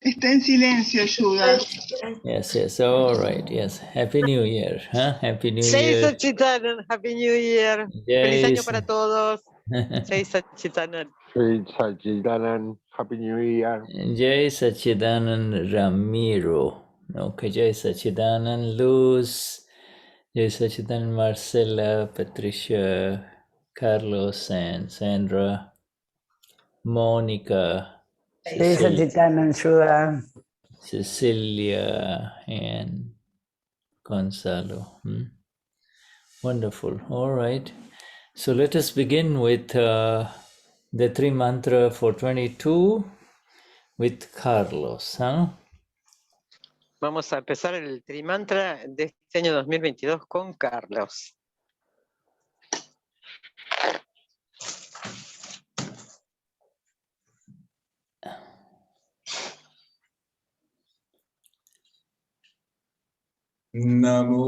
Está en silencio, Shuddha. Yes, yes, all right, yes. Happy New Year, huh? Happy New Jai Year. Satchitanand, Happy New Year. Feliz año para todos. Jai Satchitanand. Jai Satchidanand, Happy New Year. Jai Satchidanand Ramiro. Okay, Jai Satchidanand Luz. Jai Satchidanand Marcella, Patricia, Carlos, and Sandra, Monica, Cecilia, and Gonzalo. Wonderful. All right. So let us begin with the three mantra for 22 with Carlos. Vamos a empezar el trimantra de este año 2022 con Carlos. Namo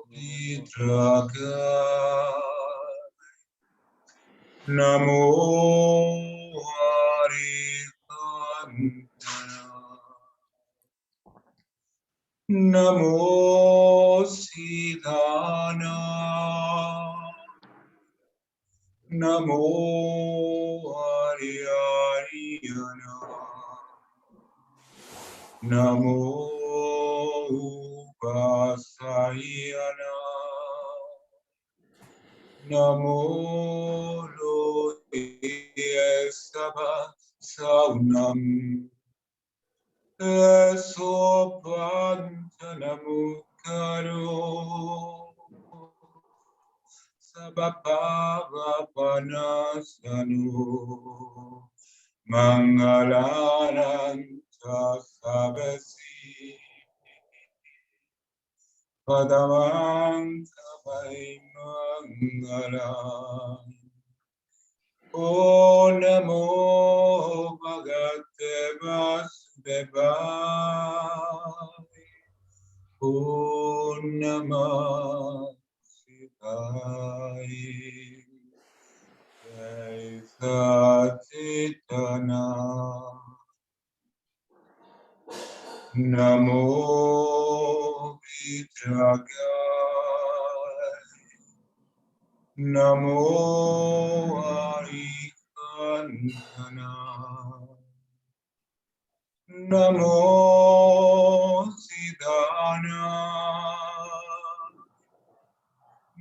VitaragGnayakParamtma. Namo Harihantana. Namo Siddhana. Namo Harihariana. Namo Upasayana. Namo Loye Sabha Saunam. Sopantanamukaro. Sabapavapanasanu. Mangalananta Sabasi. Padamanta Vai Mangalam. O Namo Bhagate Vasudevaya. O Namah Shivaya. Jai Satchitanand. Namo VitaragGnayakParamtma. Namo Harihantana. Namo Siddhana.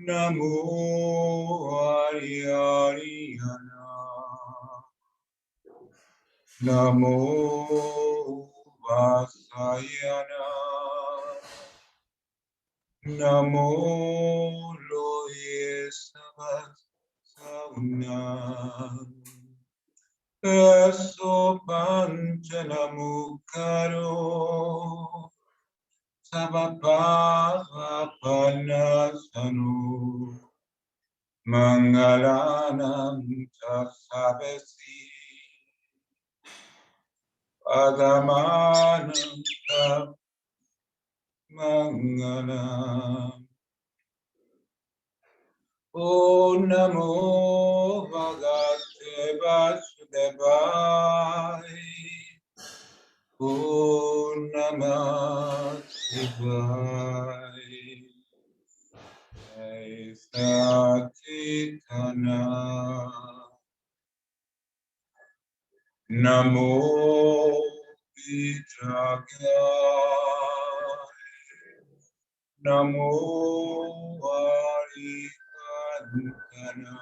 Namo Harihariana. Namo Vasayana. Namo Loye Saunam. Sopantanamukaro. Sabapavapanasanu. Mangalanam Tasabesi. Padamanam Mangalam. O Namo Bhagate Vasudevaya. O Namah Shivaya. Jai Satchitanand. Namo VitaragGnayakParamtma. Namo Harihantana.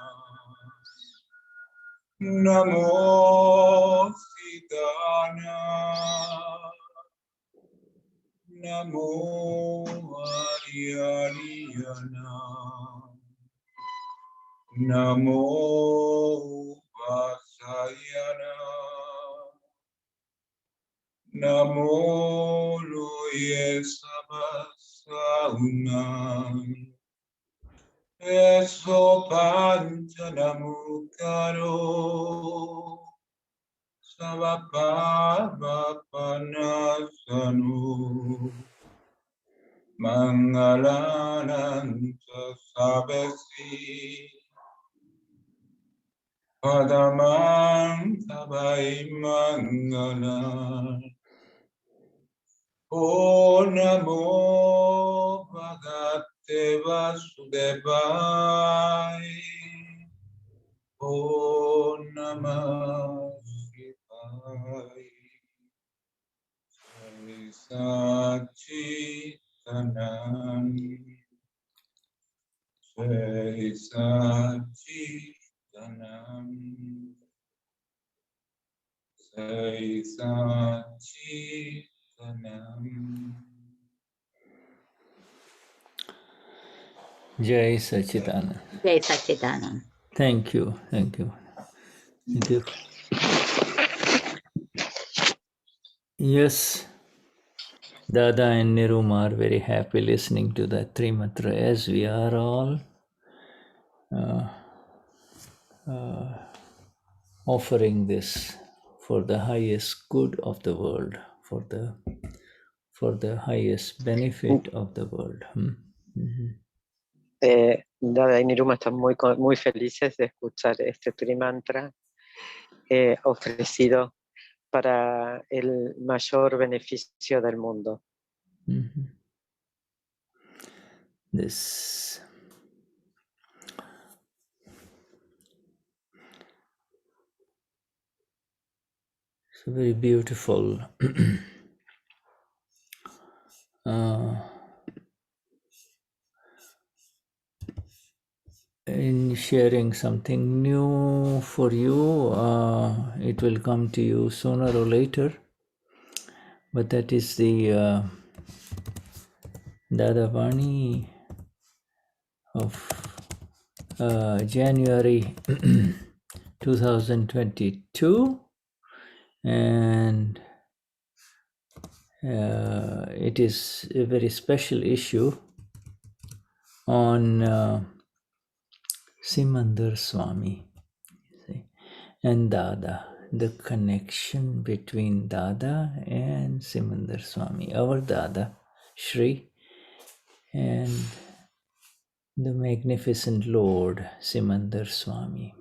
Namo Siddhana. Namo Harihariana. Namo Upasayana. Namo Loye Sabha Saunam. eso panchanamukaro savapavanasanu mangalananta sabesi padamang sabai mangalan. O Namo Bhagavate Vasudevaya. O Namah Shivaya. Jai Satchitanand. Jai Satchitanand. Jai Satchitanand. Jai Sachidanand. Jai Sachidanand. Thank you. Thank you. Thank you. Yes, Dada and Nirum are very happy listening to that Trimantra, as we are all offering this for the highest good of the world, for the highest benefit of the world. Dada y Niruma están muy felices de escuchar este Trimantra ofrecido para el mayor beneficio del mundo. This is very beautiful. In sharing something new for you, it will come to you sooner or later. But that is the Dadavani of January 2022, and it is a very special issue on Simandar Swami and Dada, the connection between Dada and Simandar Swami, our Dada, Shri, and the magnificent Lord Simandar Swami.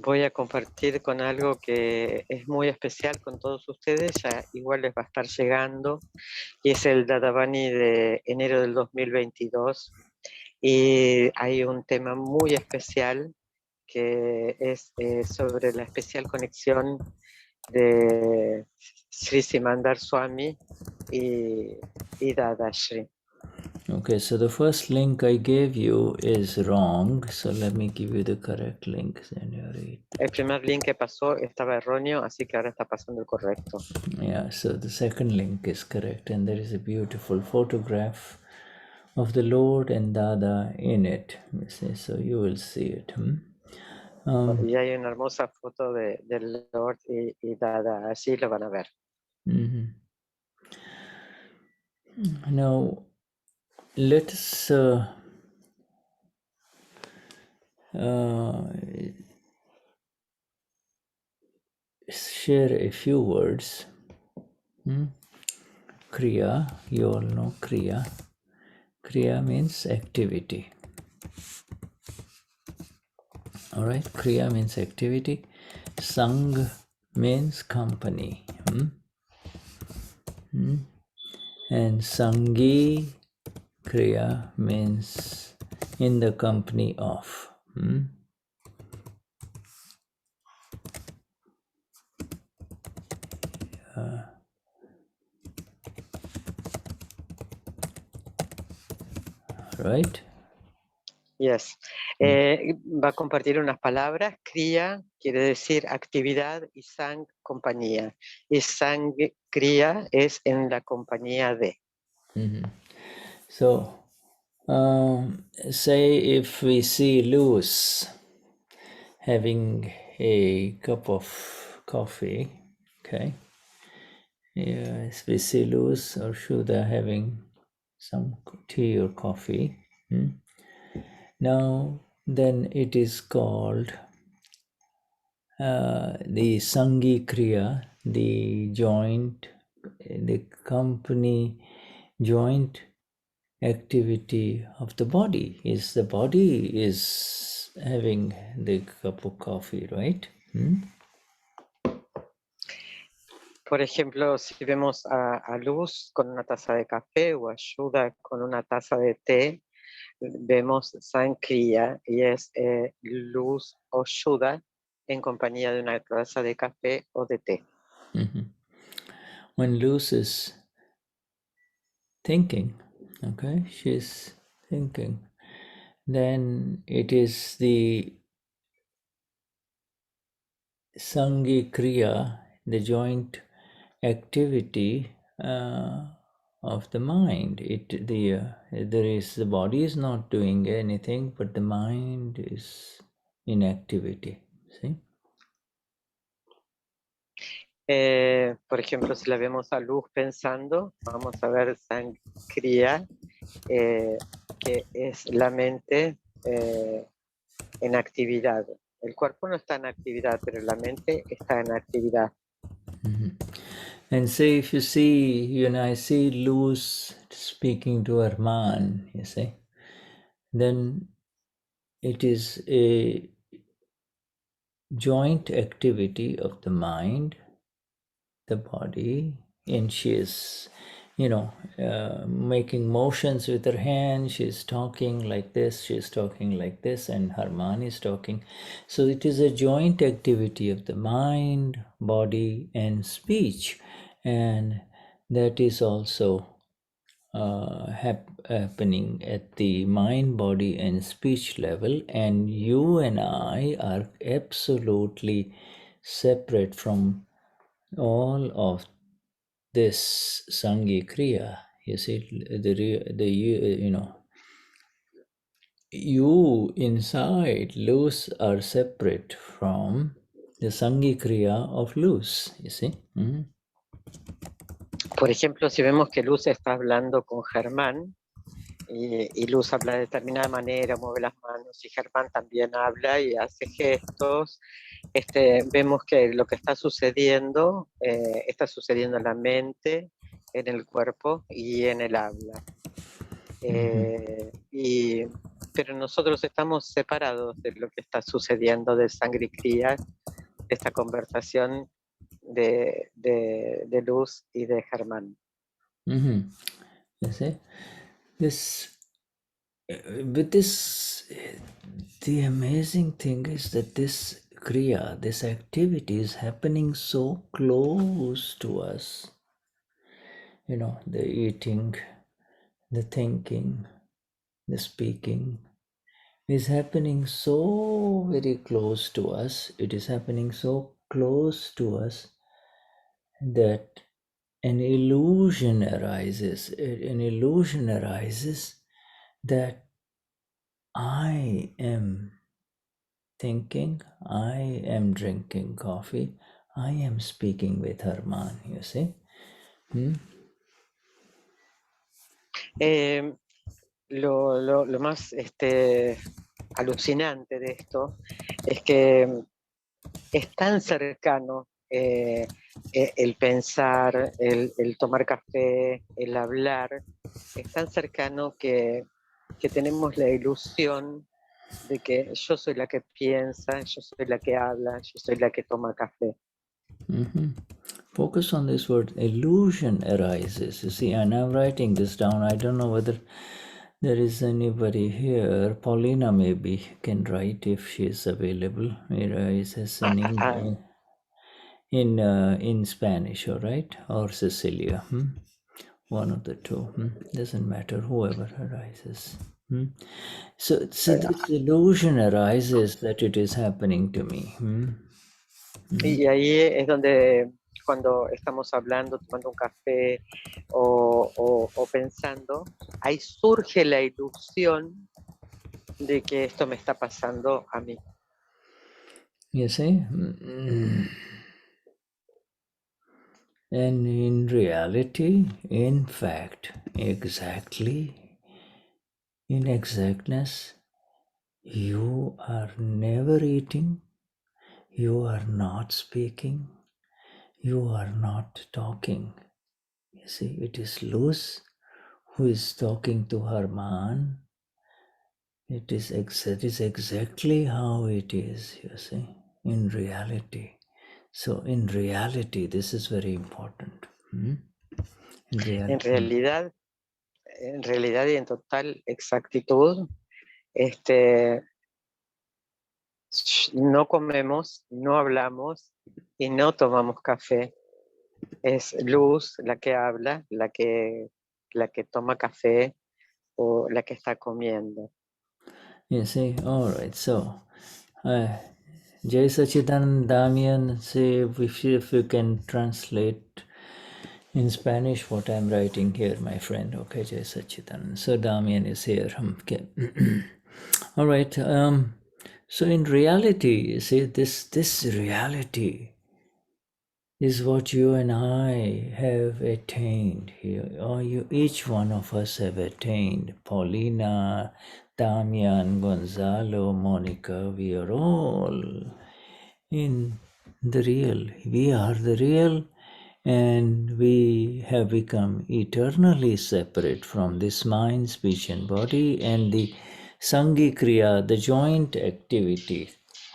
Voy a compartir con algo que es muy especial con todos ustedes, ya igual les va a estar llegando, y es el Dadavani de enero del 2022. Y hay un tema muy especial que es sobre la especial conexión de Sri Simandar Swami y Dadashri. Okay, so the first link I gave you is wrong, so let me give you the correct link. El primer link que pasó estaba erróneo, así que ahora está pasando el correcto. Yeah, so the second link is correct, and there is a beautiful photograph of the Lord and Dada in it. So you will see it. Y hay una hermosa foto del Lord y Dada, así lo van a ver. Now, let us share a few words. Kriya, you all know Kriya. Kriya means activity. All right, Kriya means activity. Sang means company. And Sangi Kriya means in the company of. Right? Yes. Va a compartir unas palabras. Kriya quiere decir actividad y Sang compañía. Y Sang Kriya es en la compañía de. So, say if we see Luz having a cup of coffee, okay? Yes, we see Luz or Shuddha having some tea or coffee. Now, then it is called the Sangi Kriya, the joint, the company joint activity of the body. Is the body is having the cup of coffee, right? Por ejemplo, si vemos a Luz con una taza de café o a Shuddha con una taza de té, vemos Sankriya y es Luz o Shuddha en compañía de una taza de café o de té. When Luz is thinking, okay, she's thinking, then it is the Sangi Kriya, the joint activity of the mind. The body is not doing anything, but the mind is in activity. See? Por ejemplo, si la vemos a Luz pensando, vamos a ver Sankriya, que es la mente en actividad. El cuerpo no está en actividad, pero la mente está en actividad. And say if you see, I see Luz speaking to her man, you see, then it is a joint activity of the mind, the body, and she is, making motions with her hand. She's talking like this, she's talking like this, and her man is talking. So it is a joint activity of the mind, body, and speech, and that is also happening at the mind, body, and speech level. And you and I are absolutely separate from all of this Sangi Kriya. You see, you inside Luz are separate from the Sangi Kriya of Luz. You see. Por ejemplo, si vemos que Luz está hablando con Germán y Luz habla de determinada manera, mueve las manos, y Germán también habla y hace gestos, vemos que lo que está sucediendo en la mente, en el cuerpo y en el habla. Pero nosotros estamos separados de lo que está sucediendo de Sangre Kriya, esta conversación de Luz y de Germán. You see, the amazing thing is that this Kriya, this activity is happening so close to us. The eating, the thinking, the speaking is happening so very close to us. It is happening so close to us that an illusion arises. An illusion arises that I am thinking, I am drinking coffee, I am speaking with Herman, you see? Lo más alucinante de esto es que es tan cercano el pensar, el tomar café, el hablar, es tan cercano que tenemos la ilusión de que yo soy la que piensa, yo soy la que habla, yo soy la que toma café. Focus on this word, illusion arises. You see, and I'm writing this down. I don't know whether there is anybody here. Paulina maybe can write if she is available. It arises in Spanish, all right? Or Cecilia. One of the two. Doesn't matter, whoever arises. So this illusion arises that it is happening to me. Y ahí es donde cuando estamos hablando, tomando un café o pensando, ahí surge la ilusión de que esto me está pasando a mí. You see? And in reality, in fact, exactly, in exactness, you are never eating, you are not speaking, you are not talking. You see, it is Luz who is talking to her man. It is exactly how it is, you see, in reality. So in reality, this is very important. In reality. En realidad y en total exactitud, no comemos, no hablamos y no tomamos café. Es Luz la que habla, la que toma café o la que está comiendo. You see, all right. So, Jai Sachidan Damian, say if you can translate in Spanish what I'm writing here, my friend. Okay, Jai Sachidan. So Damian is here. Okay. All right. So in reality, you see, this reality is what you and I have attained here, or each one of us have attained. Paulina, Damian, Gonzalo, Monica, we are all in the real. We are the real, and we have become eternally separate from this mind, speech, and body, and the Sangi Kriya, the joint activity.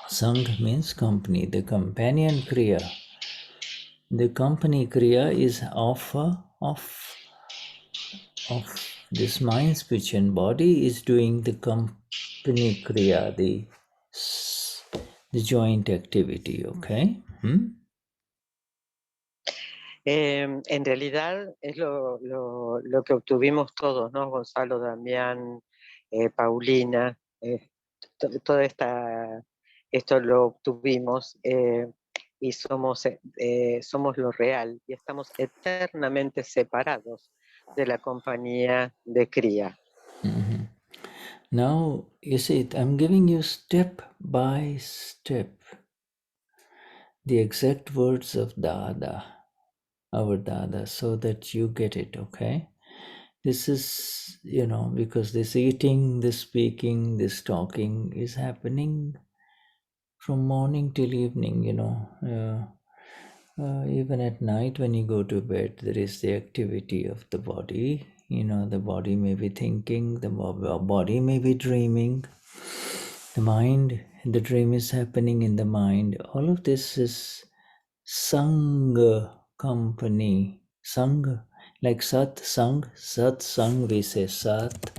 Sang means company, the companion Kriya. The company kriya is of this mind, speech, and body is doing the company kriya, the joint activity. Okay. En realidad es lo que obtuvimos todos, ¿no? Gonzalo, Damián, Paulina, toda esto lo obtuvimos y somos lo real y estamos eternamente separados de la compañía de cría. Now, you see, I'm giving you step by step the exact words of Dada, our Dada, so that you get it, okay? This is, because this eating, this speaking, this talking is happening from morning till evening, even at night when you go to bed, there is the activity of the body. The body may be thinking, the body may be dreaming, the mind, the dream is happening in the mind. All of this is Sangha company. Sangha, like Satsang, we say Sat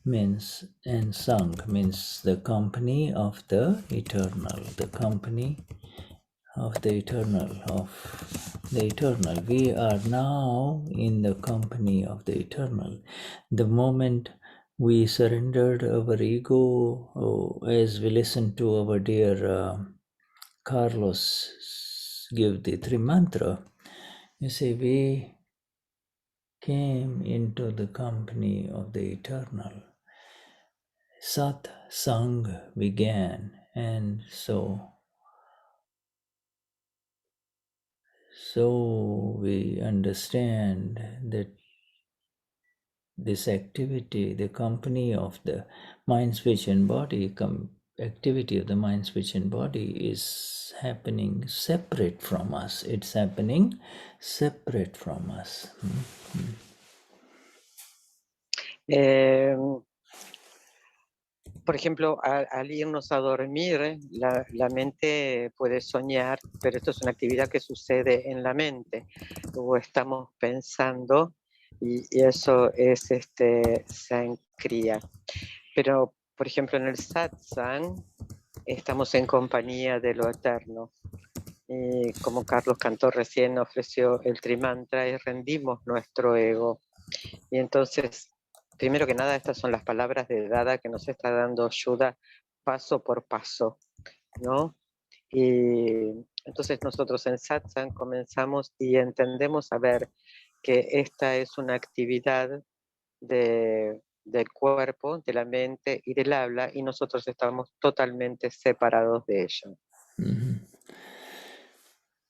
means, and Sang means the company of the eternal, the company of the eternal, We are now in the company of the eternal. The moment we surrendered our ego, as we listened to our dear Carlos give the three mantra, you see, we came into the company of the eternal. Sat Sang began, and so we understand that this activity, the company of the mind, speech, and body, activity of the mind, speech, and body is happening separate from us. It's happening separate from us. Por ejemplo, al irnos a dormir, la mente puede soñar, pero esto es una actividad que sucede en la mente, o estamos pensando, y eso es sankriya. Pero, por ejemplo, en el satsang estamos en compañía de lo eterno. Y como Carlos cantó recién, ofreció el trimantra y rendimos nuestro ego. Y entonces, primero que nada, estas son las palabras de Dada que nos está dando Shuddha paso por paso, ¿no? Y entonces nosotros en Satsang comenzamos y entendemos a ver que esta es una actividad del cuerpo, de la mente y del habla, y nosotros estamos totalmente separados de ello.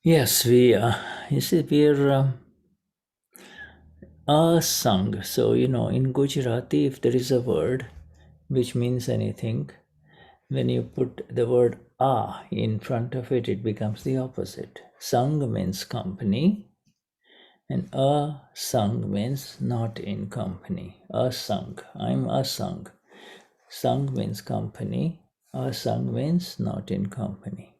Yes, we are. You see, we're a sang. So, in Gujarati, if there is a word, which means anything. When you put the word a in front of it, it becomes the opposite. Sang means company, and asang means not in company. Asang, I'm asang. Sang means company, asang means not in company.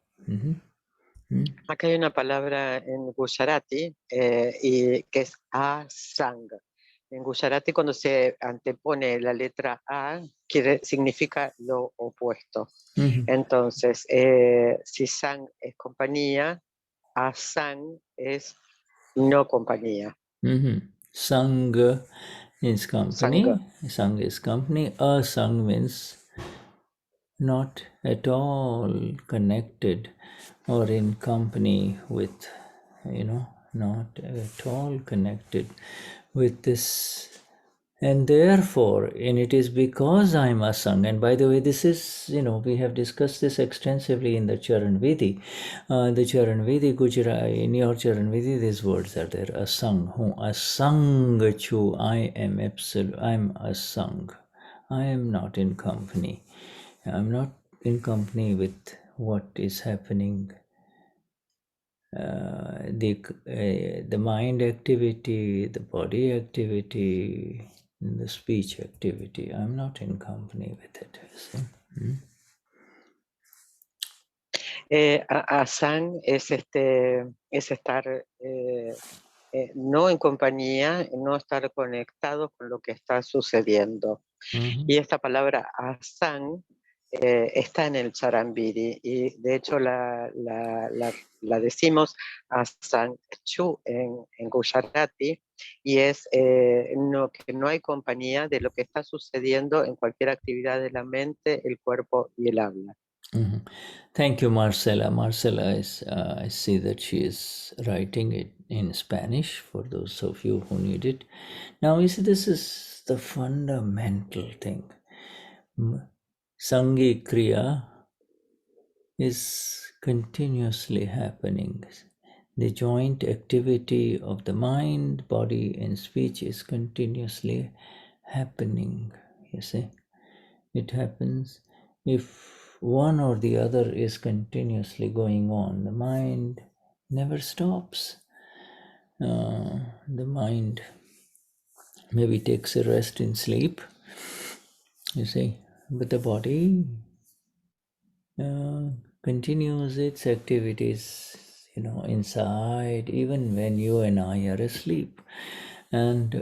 Acá hay una palabra en Gujarati y que es asang. En Gujarati, cuando se antepone la letra A, significa lo opuesto. Entonces, si sang es compañía, asang es no compañía. Sang is company. Sang is company. Asang means not at all connected or in company with, not at all connected with this. And therefore, and it is because I'm asang. And by the way, this is, we have discussed this extensively in the Charan Vidi. The Charan Vidi, Gujarat, in your Charan Vidi, these words are there. Asang, hu asang chu, I am absolute, I'm asang. I am not in company. I'm not in company with what is happening. The mind activity, the body activity, the speech activity. I'm not in company with it. Asang es estar no en compañía, no estar conectado con lo que está sucediendo. Y esta palabra asang está en el Charambiri y de hecho la decimos asang chu en Gujarati y es que no hay compañía de lo que está sucediendo en cualquier actividad de la mente, el cuerpo y el habla. Thank you, Marcella. Marcella is, I see that she is writing it in Spanish for those of you who need it. Now, you see, this is the fundamental thing. Sangi Kriya is continuously happening. The joint activity of the mind, body, and speech is continuously happening. You see, it happens if one or the other is continuously going on. The mind never stops. The mind maybe takes a rest in sleep, you see, but the body continues its activities, inside, even when you and I are asleep. And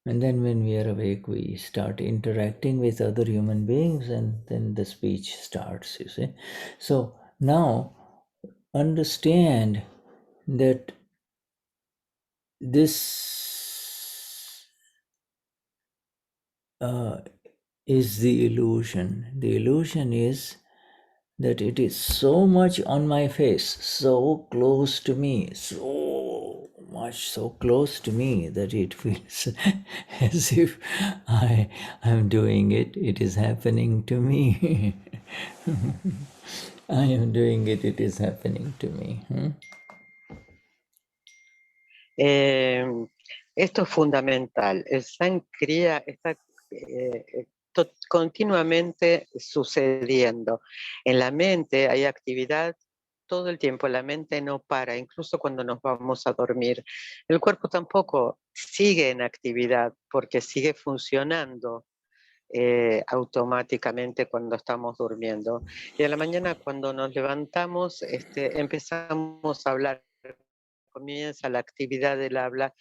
then when we are awake, we start interacting with other human beings, and then the speech starts, you see. So now understand that this is the illusion. The illusion is that it is so much on my face, so close to me, so close to me that it feels as if I am doing it. It is happening to me. I am doing it. It is happening to me. Esto es fundamental. El Sankriya está continuamente sucediendo. En la mente hay actividad todo el tiempo, la mente no para, incluso cuando nos vamos a dormir. El cuerpo tampoco sigue en actividad porque sigue funcionando automáticamente cuando estamos durmiendo. Y a la mañana cuando nos levantamos empezamos a hablar, comienza la actividad del habla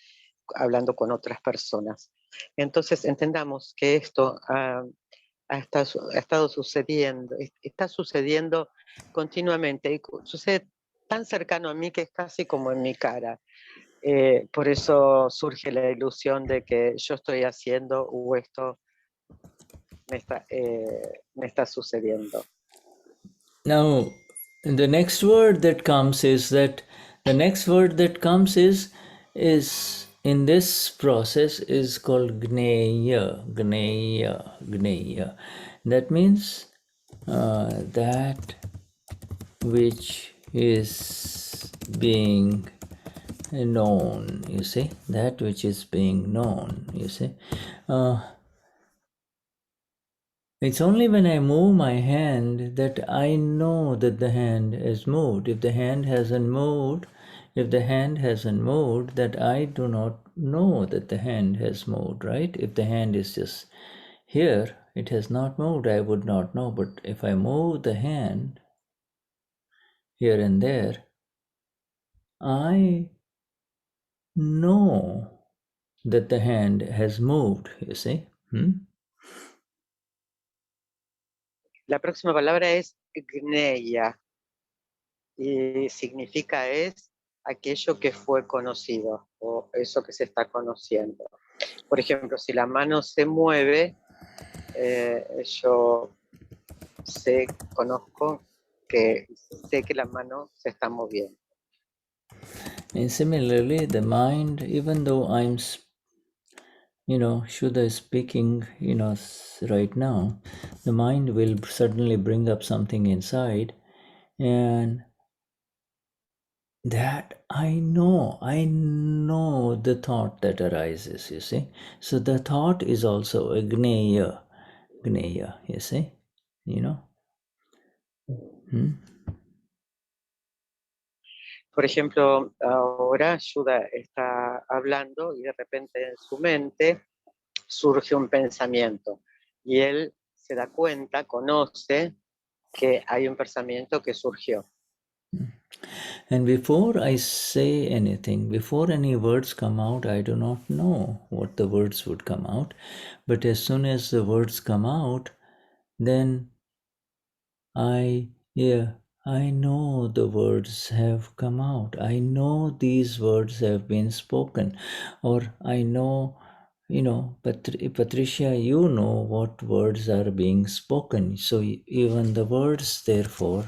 hablando con otras personas. Entonces entendamos que esto ha estado sucediendo, está sucediendo continuamente y sucede tan cercano a mí que es casi como en mi cara. Por eso surge la ilusión de que yo estoy haciendo o esto me está sucediendo. Now, the next word that comes is in this process is called Gneya. That means that which is being known, you see, that which is being known, you see. It's only when I move my hand that I know that the hand has moved. If the hand hasn't moved, that I do not know that the hand has moved, right? If the hand is just here, it has not moved, I would not know. But if I move the hand here and there, I know that the hand has moved, you see. La próxima palabra es Gneya y significa es aquello que fue conocido o eso que se está conociendo. Por ejemplo, si la mano se mueve, yo conozco que sé que la mano se está moviendo. And similarly, the mind, even though I'm, Shuddha is speaking, right now, the mind will suddenly bring up something inside, and that I know the thought that arises, you see. So the thought is also a Gneya, you see, Por ejemplo, ahora Shuddha está hablando y de repente en su mente surge un pensamiento y él se da cuenta, conoce que hay un pensamiento que surgió. And before I say anything, before any words come out, I do not know what the words would come out. But as soon as the words come out, then I know the words have come out. I know these words have been spoken. Or I know, Patricia, you know what words are being spoken. So even the words, therefore,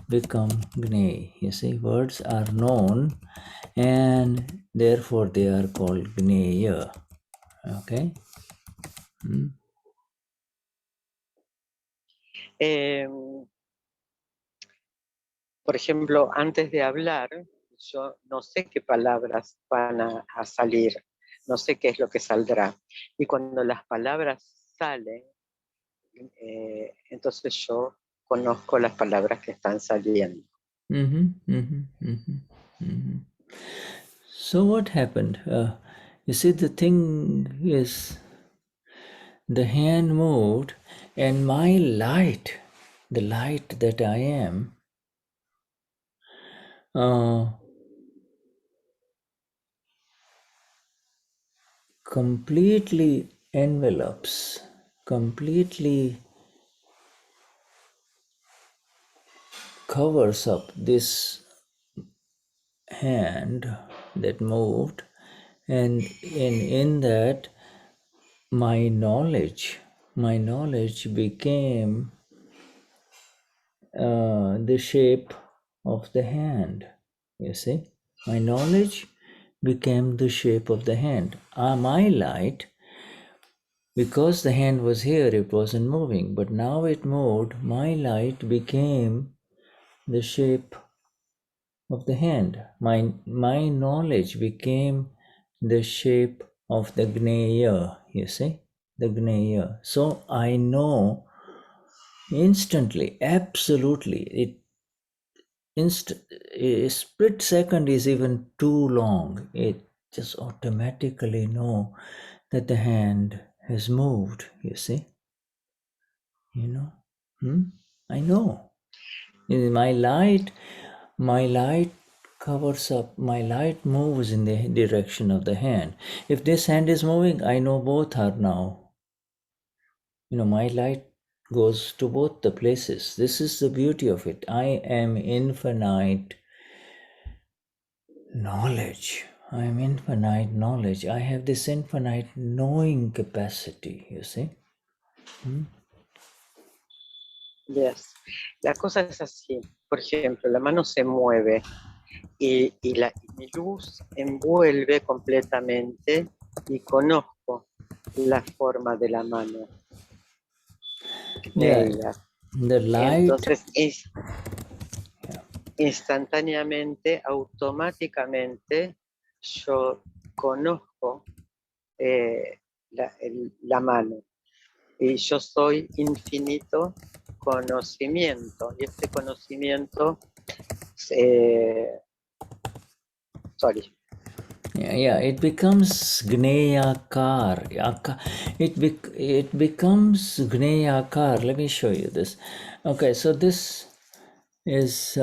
become Gney. You see, words are known and therefore they are called Gneya. Okay? Por ejemplo, antes de hablar, yo no sé qué palabras van a salir, no sé qué es lo que saldrá. Y cuando las palabras salen, entonces yo conozco las palabras que están saliendo. So what happened? You see, the thing is, the hand moved, and my light, the light that I am, completely envelops, completely covers up this hand that moved, and in that my knowledge became the shape of the hand. You see, my knowledge became the shape of the hand. My light, because the hand was here, it wasn't moving, but now it moved. My light became the shape of the hand. My knowledge became the shape of the Gneya, you see, the Gneya. So I know instantly, absolutely. A split second is even too long. It just automatically know that the hand has moved, you see. I know. My light covers up, my light moves in the direction of the hand. If this hand is moving, I know both are now. My light goes to both the places. This is the beauty of it. I am infinite knowledge. I am infinite knowledge. I have this infinite knowing capacity, you see. Yes. La cosa es así. Por ejemplo, la mano se mueve y mi luz envuelve completamente y conozco la forma de la mano. Yeah, the light. Entonces, instantáneamente, automáticamente, yo conozco la mano. y yo soy infinito conocimiento. Y este conocimiento, sorry. Yeah, it becomes Gneyakaar. It becomes Gneyakaar. Let me show you this. Okay, so this is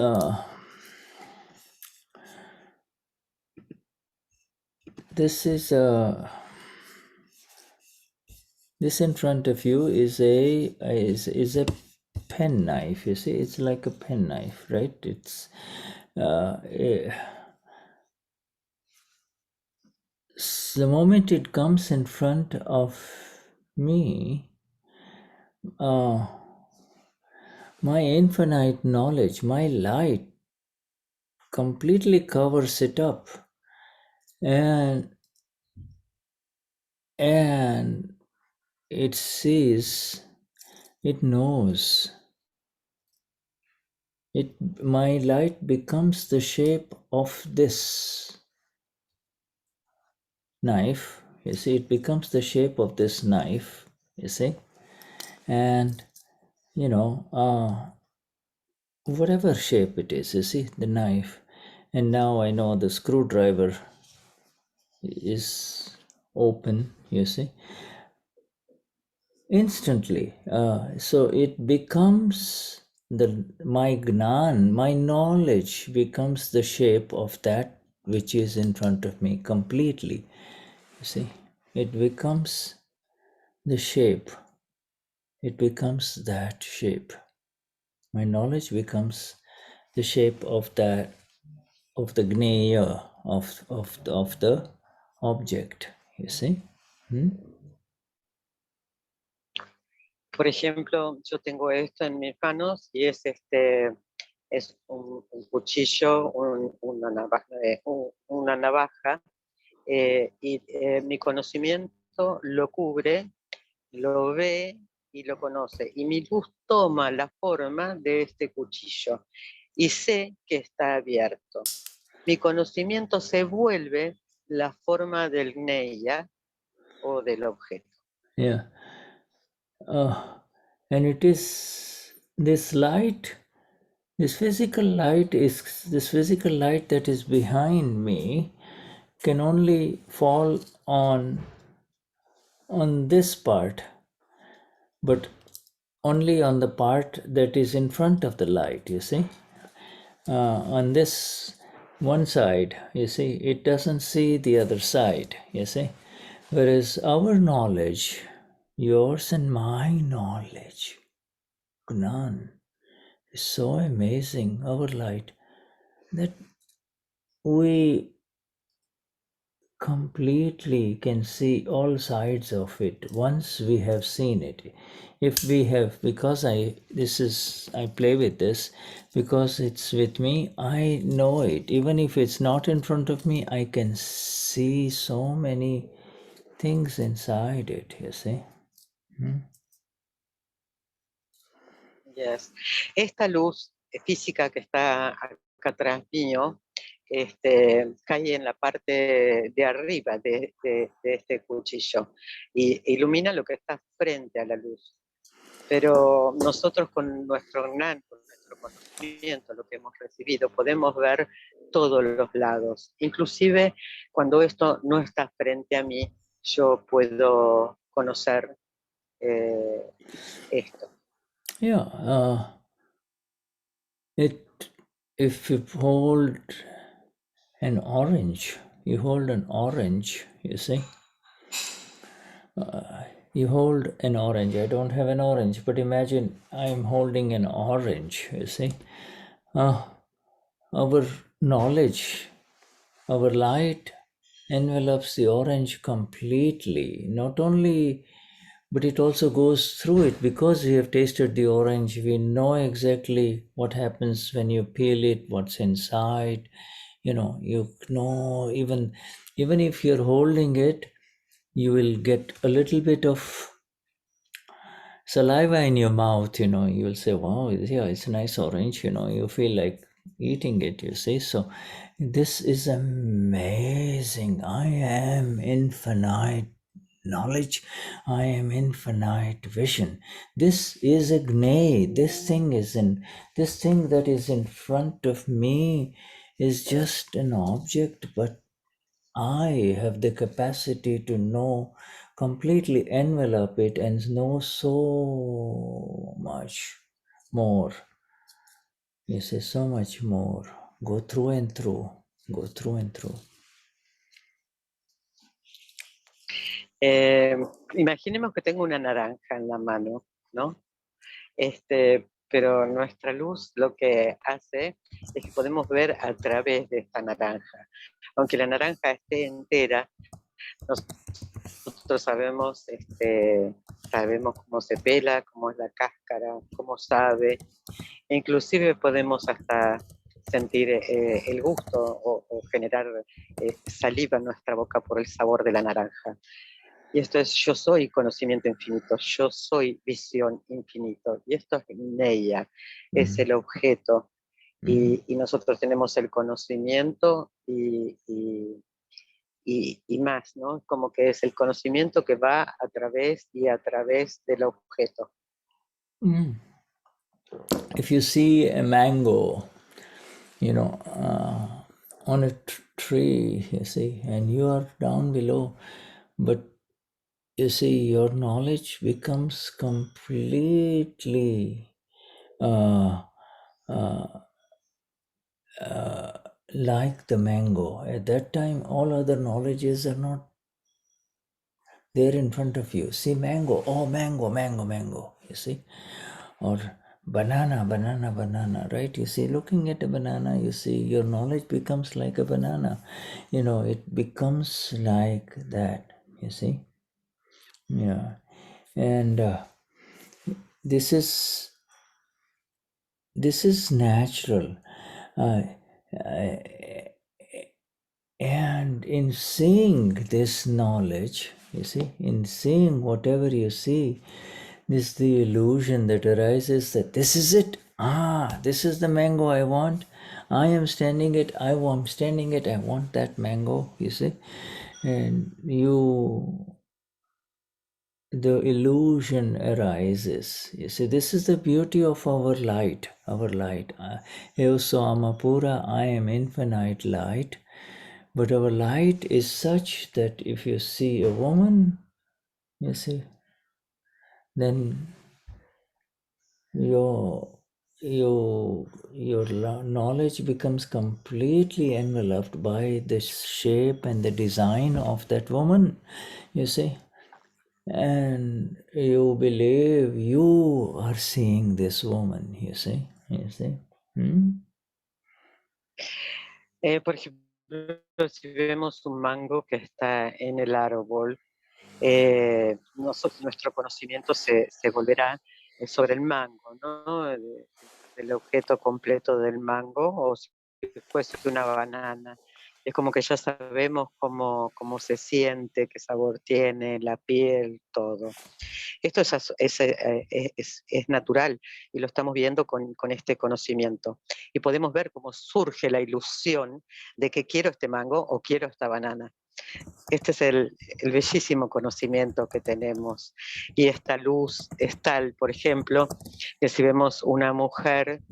this in front of you is a pen knife. You see, it's like a pen knife, right? It's the moment it comes in front of me, my infinite knowledge, my light completely covers it up, and it sees, it knows, it my light becomes the shape of this knife. You see, it becomes the shape of this knife, you see, and whatever shape it is, you see, the knife. And now I know the screwdriver is open, you see, instantly. So it becomes my Gnan, my knowledge becomes the shape of that which is in front of me completely. You see, it becomes the shape. It becomes that shape. My knowledge becomes the shape of that, of the Gneya, of the object. You see. Por ejemplo, yo tengo esto en mis manos y es un cuchillo, una navaja, y mi conocimiento lo cubre, lo ve y lo conoce. Y mi luz toma la forma de este cuchillo y sé que está abierto. Mi conocimiento se vuelve la forma del Gneya o del objeto. Yeah. And it is this light, this physical light that is behind me can only fall on this part, but only on the part that is in front of the light, you see. On this one side, you see, it doesn't see the other side, you see. Whereas our knowledge, yours and my knowledge, Gnan, is so amazing, our light, that we completely can see all sides of it once we have seen it. If we have, because I play with this because it's with me, I know it. Even if it's not in front of me, I can see so many things inside it, you see. Yes. Esta luz física que está acá atrás mío, cae en la parte de arriba de este cuchillo y ilumina lo que está frente a la luz. Pero nosotros con nuestro Gnan, con nuestro conocimiento, lo que hemos recibido, podemos ver todos los lados. Inclusive cuando esto no está frente a mí, yo puedo conocer esto. Yeah, if you hold an orange, you see. You hold an orange. I don't have an orange, but imagine I'm holding an orange, you see. Our knowledge, our light envelops the orange completely. Not only, but it also goes through it. Because we have tasted the orange, we know exactly what happens when you peel it, what's inside. You know even if you're holding it, you will get a little bit of saliva in your mouth. You will say, wow, yeah, it's a nice orange. You feel like eating it, you see. So this is amazing. I am infinite knowledge. I am infinite vision. This is a Gney. This thing that is in front of me is just an object, but I have the capacity to know, completely envelop it and know so much more. You say so much more. Go through and through. Go through and through. Imaginemos que tengo una naranja en la mano, ¿no? Pero nuestra luz lo que hace es que podemos ver a través de esta naranja. Aunque la naranja esté entera, nosotros sabemos cómo se pela, cómo es la cáscara, cómo sabe. E inclusive podemos hasta sentir el gusto o generar saliva en nuestra boca por el sabor de la naranja. Y esto es yo soy conocimiento infinito, yo soy visión infinito. Y esto es Gneya, es el objeto. Y nosotros tenemos el conocimiento y más, ¿no? Como que es el conocimiento que va a través del objeto. If you see a mango, on a tree, you see, and you are down below, but you see, your knowledge becomes completely like the mango. At that time, all other knowledges are not there in front of you. See, mango, oh, mango, mango, mango, you see, or banana, banana, banana, right? You see, looking at a banana, you see, your knowledge becomes like a banana. It becomes like that, you see. Yeah. And this is natural. And in seeing this knowledge, you see, in seeing whatever you see, this is the illusion that arises that this is it. This is the mango I want. I am standing it. I want that mango, you see. And the illusion arises. You see, this is the beauty of our light. Eo Pura, I am infinite light. But our light is such that if you see a woman, you see, then your knowledge becomes completely enveloped by the shape and the design of that woman, you see. And you believe you are seeing this woman, you see. Por ejemplo, si vemos un mango que está en el árbol, nuestro conocimiento se volverá sobre el mango, ¿no? El objeto completo del mango, o si fuese una banana. Es como que ya sabemos cómo se siente, qué sabor tiene, la piel, todo. Esto es natural y lo estamos viendo con este conocimiento. Y podemos ver cómo surge la ilusión de que quiero este mango o quiero esta banana. Este es el bellísimo conocimiento que tenemos. Y esta luz es tal, por ejemplo, que si vemos una mujer,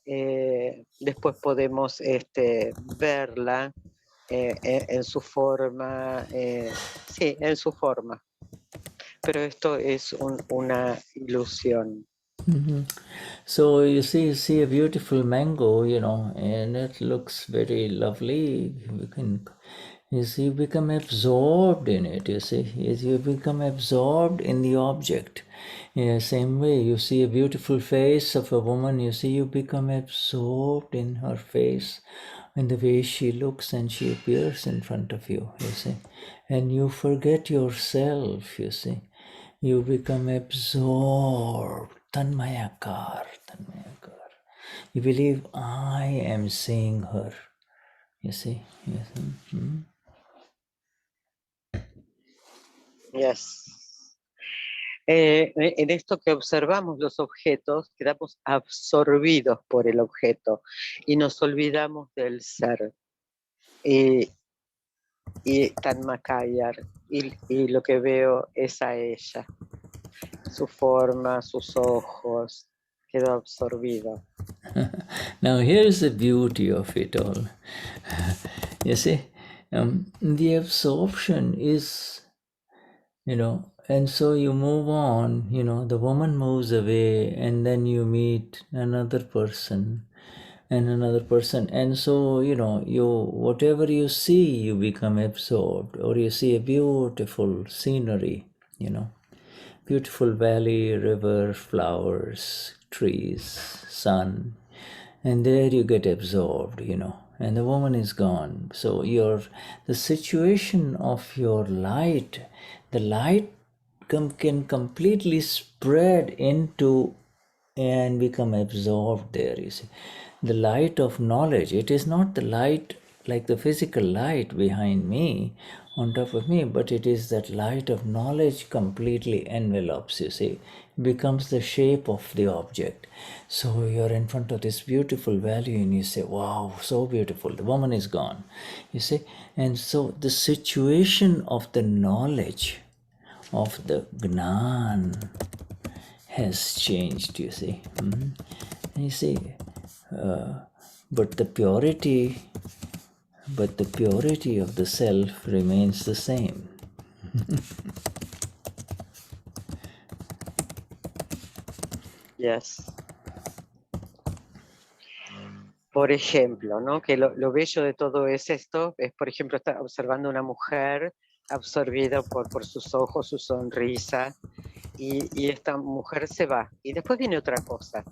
después podemos verla en su forma, sí, en su forma. Pero esto es una ilusión. So you see a beautiful mango, and it looks very lovely. You become absorbed in it, you see. You become absorbed in the object. Same way, you see a beautiful face of a woman, you become absorbed in her face, in the way she looks and she appears in front of you, you see. And you forget yourself, you see. You become absorbed. Gneyakaar. You believe I am seeing her. You see? Yes. En esto que observamos los objetos, quedamos absorbidos por el objeto y nos olvidamos del ser. y Tanmakayar, y lo que veo es a ella, su forma, sus ojos, quedó absorbido. Now here's the beauty of it all. You see, the absorption is, and so you move on, the woman moves away, and then you meet another person and another person. And so, whatever you see, you become absorbed, or you see a beautiful scenery, beautiful valley, river, flowers, trees, sun, and there you get absorbed, and the woman is gone. So the situation of your light, the light can completely spread into and become absorbed there, you see. The light of knowledge, it is not the light like the physical light behind me, on top of me, but it is that light of knowledge completely envelops, you see, becomes the shape of the object. So you're in front of this beautiful valley and you say, wow, so beautiful, the woman is gone, you see. And so the situation of the knowledge of the Gnan has changed, you see. And you see, but the purity of the self remains the same. Yes. Por ejemplo, ¿no? Que lo bello de todo es esto, es por ejemplo estar observando una mujer absorbida por sus ojos, su sonrisa, y esta mujer se va, y después viene otra cosa,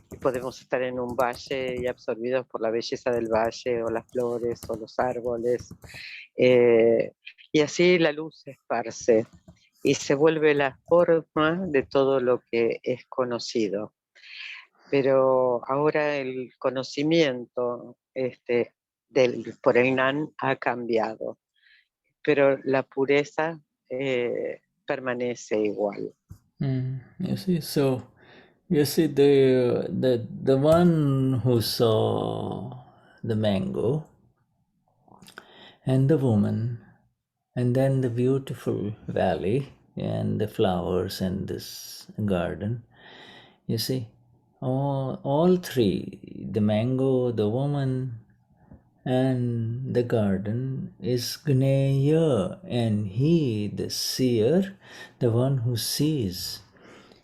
y podemos estar en un valle y absorbidos por la belleza del valle, o las flores, o los árboles, y así la luz se esparce, y se vuelve la forma de todo lo que es conocido. Pero ahora el conocimiento por el Gnan ha cambiado, pero la pureza permanece igual. You see, so you see the one who saw the mango and the woman and then the beautiful valley and the flowers and this garden, you see, all three, the mango, the woman, and the garden, is Gneya, and he, the seer, the one who sees,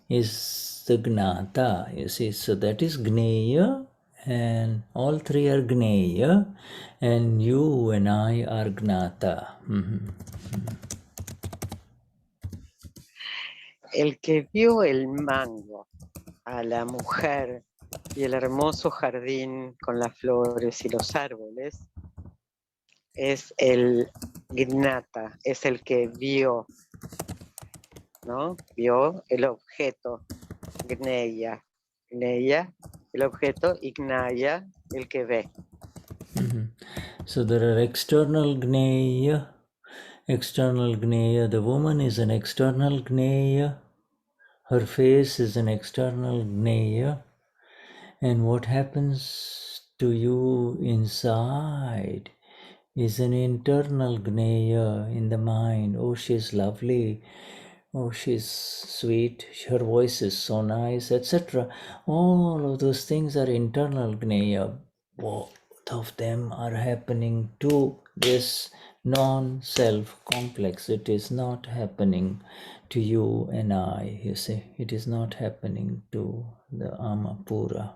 is the Gnata, you see. So that is Gneya, and all three are Gneya, and you and I are Gnata. El que vio el mango, a la mujer y el hermoso jardín con las flores y los árboles, es el Gnata, es el que vio, ¿no? Vio el objeto, Gneya, Gneya, el objeto, y Gnaya, el que ve. So there are external Gneya, the woman is an external Gneya, her face is an external Gneya, and what happens to you inside is an internal Gneya in the mind. Oh, she's lovely. Oh, she's sweet. Her voice is so nice, etc. All of those things are internal Gneya. Both of them are happening to this non-self complex. It is not happening to you and I, you see. It is not happening to the Amapura.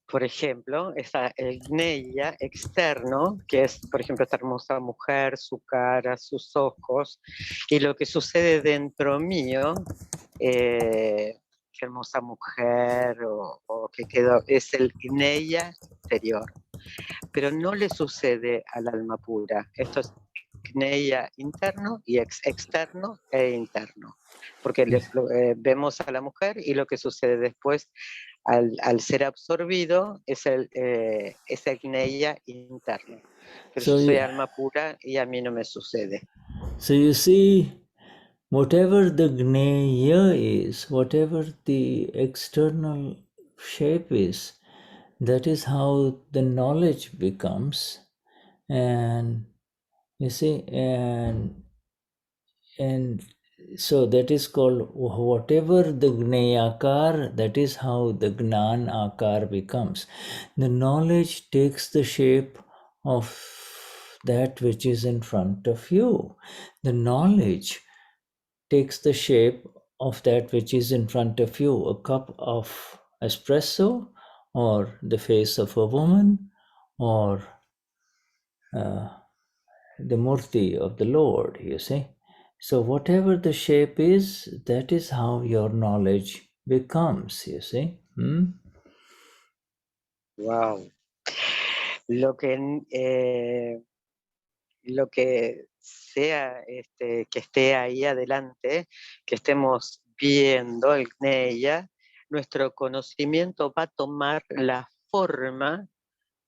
Por ejemplo, está el Gneya externo, que es, por ejemplo, esta hermosa mujer, su cara, sus ojos, y lo que sucede dentro mío, qué hermosa mujer, o que quedó, es el Gneya exterior. Pero no le sucede al alma pura. Esto es Gneya interno y externo e interno. Porque vemos a la mujer y lo que sucede después al ser absorbido es el Gneya interno. Pero yo soy alma pura y a mí no me sucede. So you see, whatever the Gneya is, whatever the external shape is, that is how the knowledge becomes. And you see, and so that is called whatever the Gneyakaar, that is how the Gneyakaar becomes. The knowledge takes the shape of that which is in front of you. The knowledge takes the shape of that which is in front of you, a cup of espresso, or the face of a woman, or the Murti of the Lord, you see. So whatever the shape is, that is how your knowledge becomes, you see. Wow. Lo que sea que esté ahí adelante, que estemos viendo el Gneya, nuestro conocimiento va a tomar la forma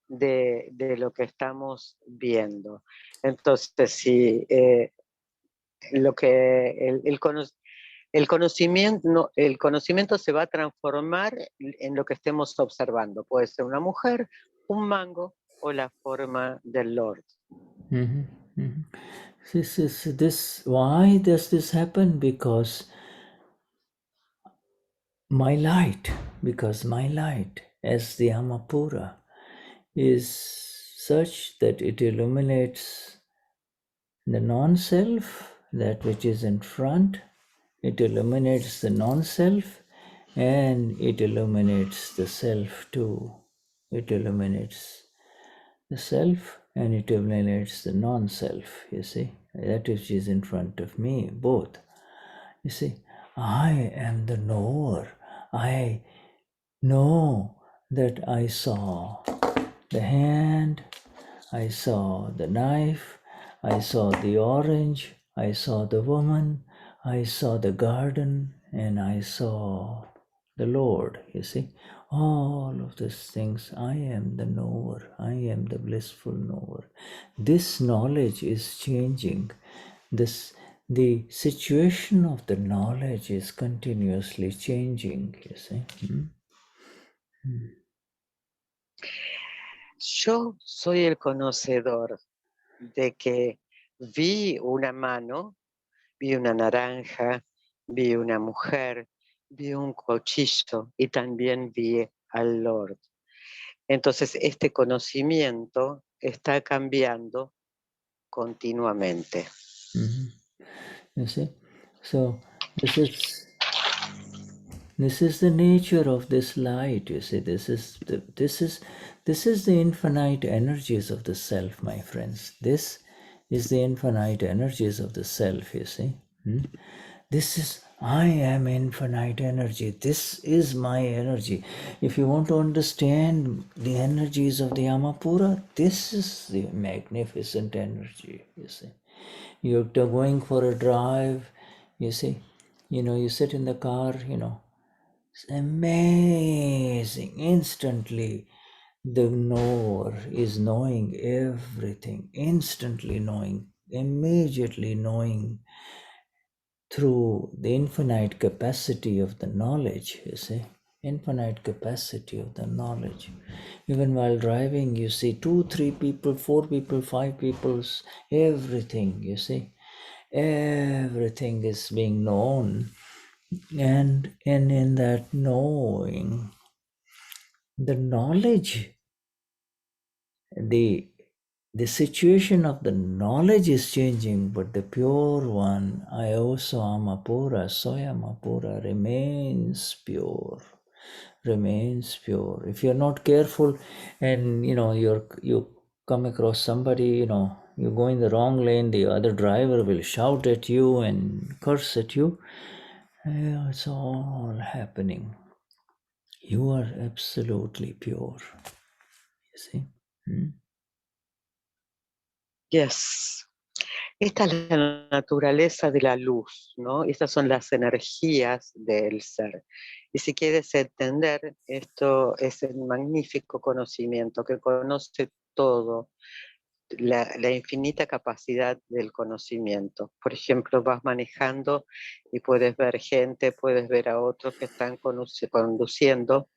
de lo que estamos viendo. Entonces, si lo que el conocimiento se va a transformar en lo que estemos observando. Puede ser una mujer, un mango o la forma del Lord. Why does this happen? Because my light, as the Amapura, is such that it illuminates the non-self, that which is in front. It illuminates the non-self, and it illuminates the self too. It illuminates the self and it illuminates the non-self, you see. That which is in front of me, both. You see, I am the knower. I know that I saw the hand, I saw the knife, I saw the orange, I saw the woman, I saw the garden, and I saw the Lord, you see. All of these things, I am the knower, I am the blissful knower. This knowledge is changing. The situation of the knowledge is continuously changing, you see. Yo soy el conocedor de que vi una mano, vi una naranja, vi una mujer, vi un cuchillo y también vi al Lord. Entonces, este conocimiento está cambiando continuamente. You see, so this is the nature of this light. You see, this is the infinite energies of the self, my friends. This is the infinite energies of the self. You see, I am infinite energy. This is my energy. If you want to understand the energies of the Amapura, this is the magnificent energy, you see. You're going for a drive, you see, you sit in the car, it's amazing. Instantly, the knower is knowing everything, instantly knowing, immediately knowing, through the infinite capacity of the knowledge, you see, infinite capacity of the knowledge. Even while driving, you see 2, 3 people, 4 people, 5 people, everything, you see, everything is being known. And in that knowing, the knowledge, the situation of the knowledge is changing, but the pure one, I also am Apura, Soyam Apura, remains pure. If you're not careful and you come across somebody, you go in the wrong lane, the other driver will shout at you and curse at you. It's all happening. You are absolutely pure. You see? Yes. Esta es la naturaleza de la luz, ¿no? Estas son las energías del ser. Y si quieres entender, esto es el magnífico conocimiento que conoce todo, la infinita capacidad del conocimiento. Por ejemplo, vas manejando y puedes ver gente, puedes ver a otros que están conduciendo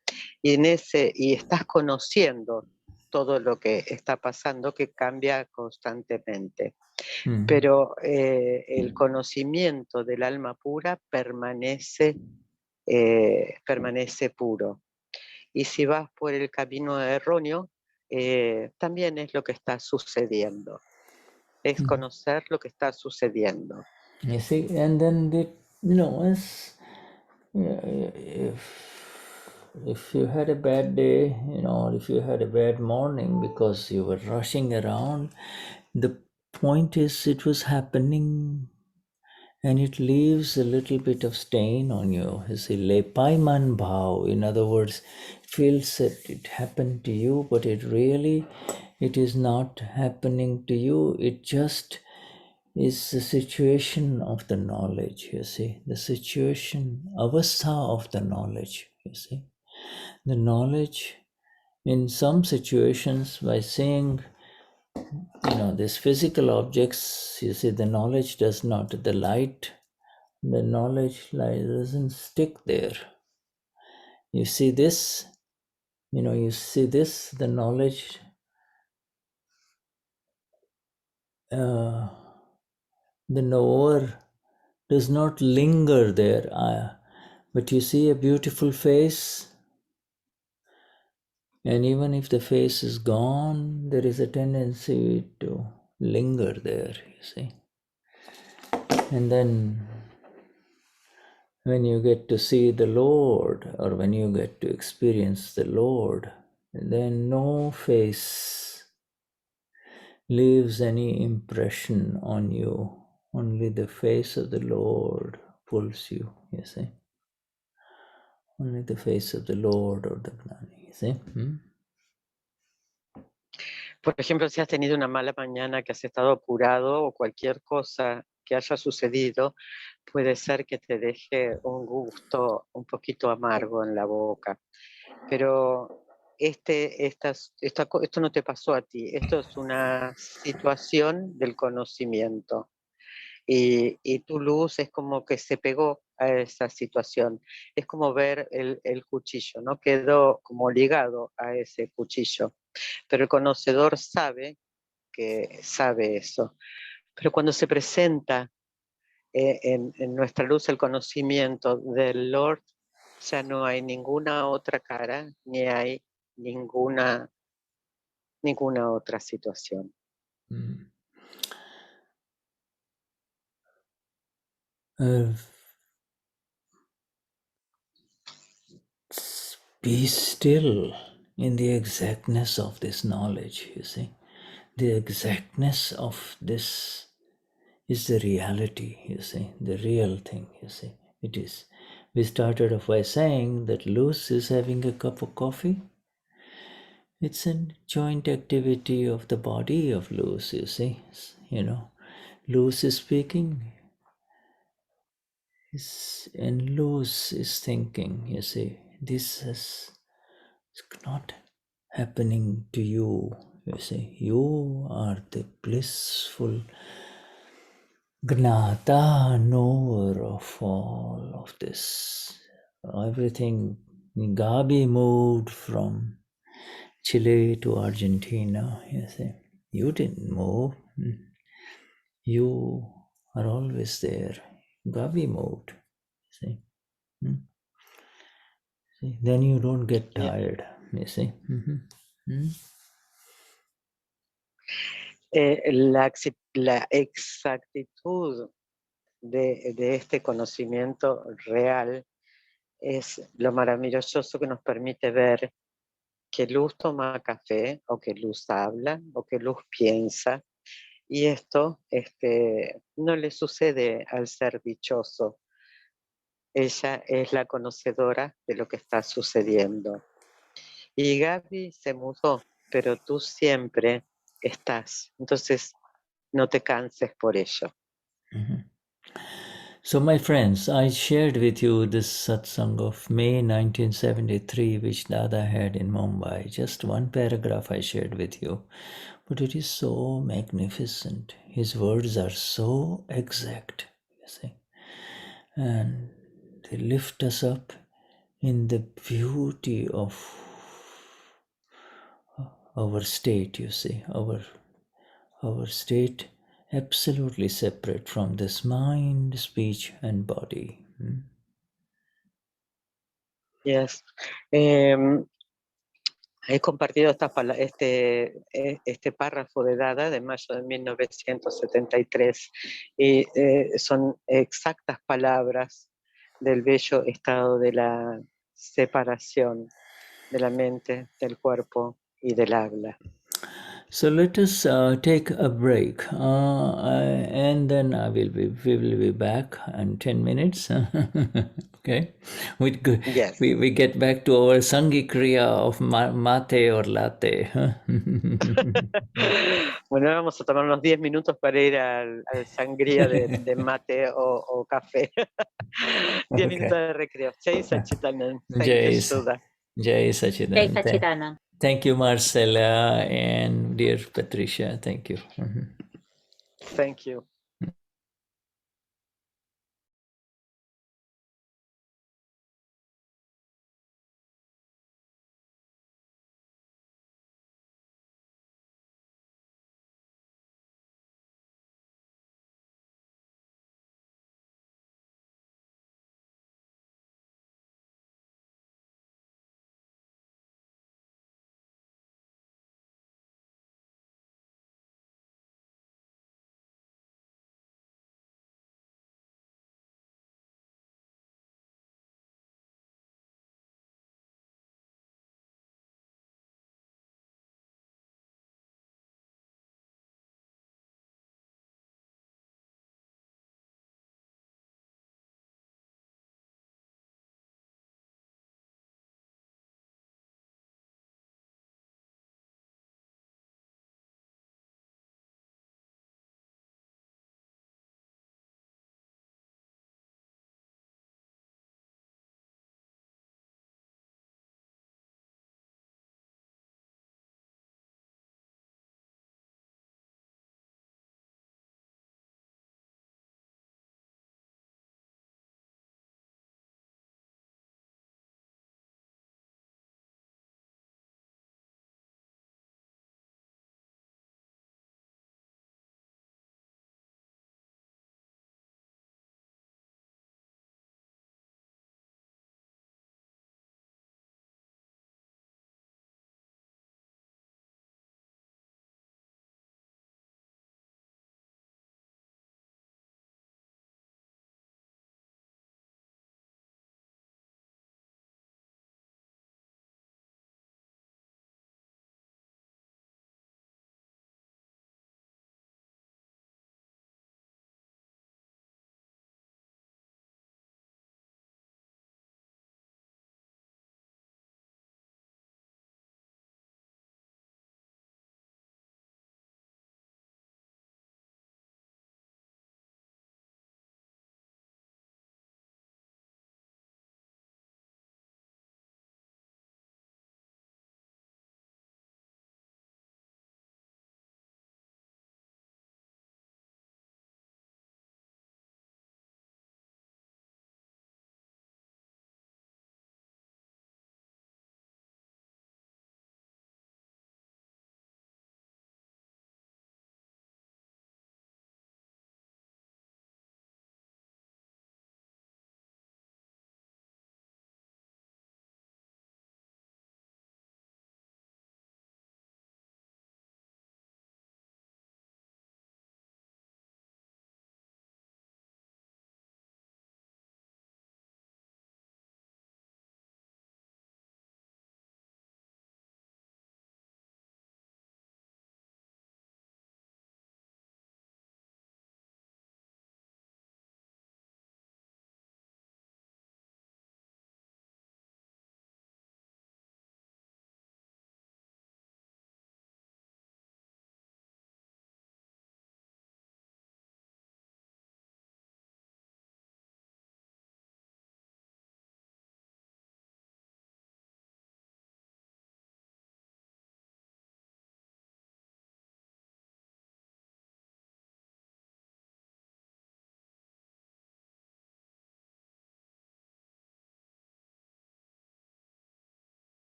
y estás conociendo todo lo que está pasando, que cambia constantemente. Mm. Pero el conocimiento del alma pura permanece puro. Y si vas por el camino erróneo, también es lo que está sucediendo. Es conocer lo que está sucediendo. You see, and then as if you had a bad day, or if you had a bad morning because you were rushing around, the point is it was happening and it leaves a little bit of stain on you. You see, lepaiman bhav, in other words, it feels that it happened to you, but it is not happening to you. It just is the situation of the knowledge, you see, the situation, avastha of the knowledge, you see. The knowledge in some situations by seeing, these physical objects, you see, the knowledge does not, the knowledge doesn't stick there. You see this, the knowledge, the knower does not linger there. But you see a beautiful face, and even if the face is gone, there is a tendency to linger there, you see. And then when you get to see the Lord, or when you get to experience the Lord, then no face leaves any impression on you. Only the face of the Lord pulls you, you see. Only the face of the Lord or the Gnani, you see. Por ejemplo, si has tenido una mala mañana, que has estado apurado o cualquier cosa que haya sucedido, puede ser que te deje un gusto un poquito amargo en la boca. Pero esto no te pasó a ti, esto es una situación del conocimiento. Y tu luz es como que se pegó a esa situación. Es como ver el cuchillo, ¿no? Quedó como ligado a ese cuchillo. Pero el conocedor sabe que sabe eso. Pero cuando se presenta en nuestra luz el conocimiento del Lord, ya no hay ninguna otra cara, ni hay ninguna otra situación. Be still in the exactness of this knowledge, you see. The exactness of this is the reality, you see, the real thing, you see. It is. We started off by saying that Luz is having a cup of coffee. It's a joint activity of the body of Luz, you see. Luz is speaking, and Luz is thinking, you see. This is not happening to you, you see. You are the blissful Gnata, knower of all of this. Everything. Gabi moved from Chile to Argentina, you see. You didn't move. You are always there. Gabi moved, see. See? Then you don't get tired, you see. La exactitud de este conocimiento real es lo maravilloso que nos permite ver que Luz toma café, o que Luz habla, o que Luz piensa, y esto no le sucede al ser dichoso. Ella es la conocedora de lo que está sucediendo. Y Gaby se mudó, pero tú siempre estás. Entonces, no te canses por ello. So, my friends, I shared with you this satsang of May 1973, which Dada had in Mumbai. Just one paragraph I shared with you, but it is so magnificent. His words are so exact, you see, and they lift us up in the beauty of our state, you see, our state absolutely separate from this mind, speech, and body. Yes. He compartido este párrafo de Dada de mayo de 1973 y son exactas palabras del bello estado de la separación de la mente, del cuerpo y del habla. So let us take a break, and then we will be back in 10 minutes. Okay, Yes. we get back to our Sangi Kriya of mate or latte. Bueno, vamos a tomar unos 10 minutos para ir al sangría de mate o café. 10 minutos de recreo. Jai Sachitanand. Thank you, Shuddha. Jai Sachidanand. Jai Sachidanand. Thank you, Marcella, and dear Patricia. Thank you. Thank you.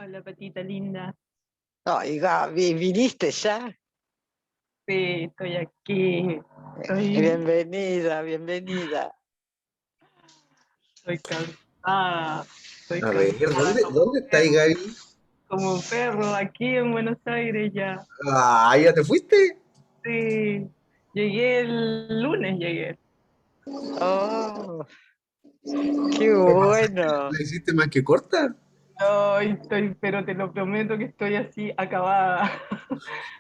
Hola, patita linda. Ay, Gaby, ¿viniste ya? Sí, estoy aquí. Bienvenida, bienvenida. Estoy cansada. Estoy A ver, cansada ¿dónde está ahí, Gaby? como perro aquí en Buenos Aires ya. Ah, ¿ya te fuiste? Sí, llegué el lunes, llegué. Oh, qué bueno. ¿La hiciste más que corta? Ay, pero te lo prometo que estoy así acabada.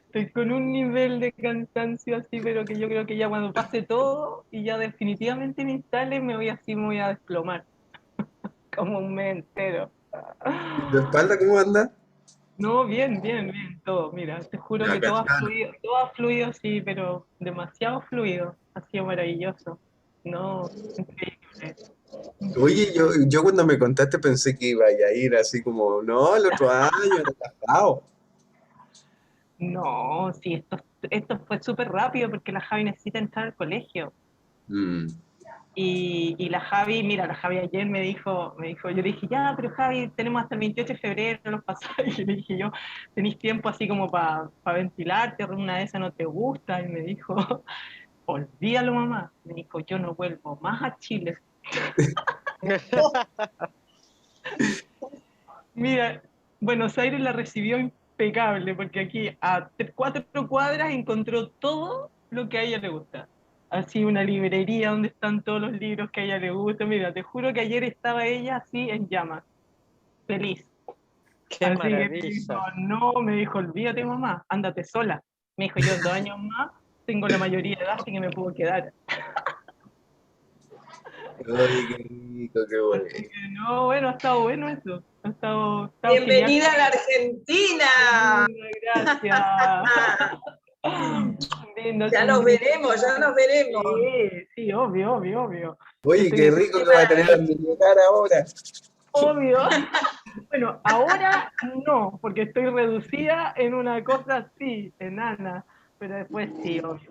Estoy con un nivel de cansancio así, pero que yo creo que ya cuando pase todo y ya definitivamente me instale, me voy a desplomar, como un mes entero. ¿Y tu espalda cómo anda? No, bien, bien, bien, todo. Mira, te juro Ya, que cachana. todo ha fluido, sí, pero demasiado fluido. Ha sido maravilloso. No, increíble. Oye, Increíble. yo cuando me contaste pensé que iba a ir así como, no, el otro año, el pasado. No, sí, esto fue súper rápido porque la Javi necesita entrar al colegio. Mm. Y la Javi, mira, la Javi ayer yo le dije, ya, pero Javi, tenemos hasta el 28 de febrero los pasajes. Y le dije yo, ¿tenéis tiempo así como para ventilarte? Una de esas no te gusta. Y me dijo, olvídalo, mamá. Me dijo, yo no vuelvo más a Chile. Mira, Buenos Aires la recibió impecable, porque aquí a 4 cuadras encontró todo lo que a ella le gusta. Así una librería donde están todos los libros que a ella le gustan. Mira, te juro que ayer estaba ella así en llamas, feliz. Qué Así que me dijo, maravilla. no, me dijo, olvídate mamá, ándate sola. Me dijo, yo en 2 años más tengo la mayoría de edad, así que me puedo quedar. Ay, qué rico, qué bueno. Así que no, bueno, ha estado bueno eso. Ha estado genial. Bienvenida a la Argentina. Gracias. Linda, Ya nos sonrisa. veremos, ya nos veremos. Sí, sí, obvio, obvio, obvio. Yo Oye, estoy qué rico que va a tener a Gneyakaar ahora. obvio. Bueno, ahora no, porque estoy reducida en una cosa así, enana. Pero después sí, obvio.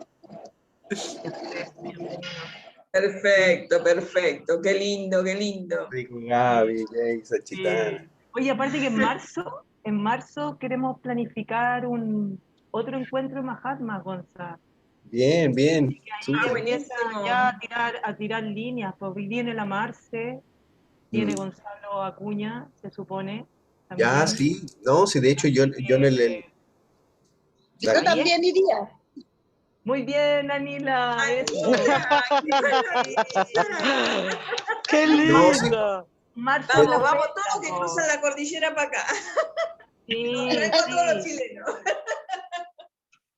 Siempre bienvenido. Perfecto, perfecto. Qué lindo, qué lindo. Rico, Gaby, Jay, Sachitana. Sí. Oye, aparte que en marzo queremos planificar otro encuentro en Mahatma, Gonza. Bien, bien, Ahí Ah, súper. empieza buenísimo. ya a tirar líneas, porque viene la Marce, viene Mm. Gonzalo Acuña, se supone, Ya, también. sí, no, sí, de hecho yo en Yo también iría. Muy bien, Anila, eso. Anila, qué maravilla. ¡Qué no, sí, lindo! Marzo es Vamos, la vamos fecha, todos que po. cruzan la cordillera para acá. Sí, Traemos a todos los sí, chilenos.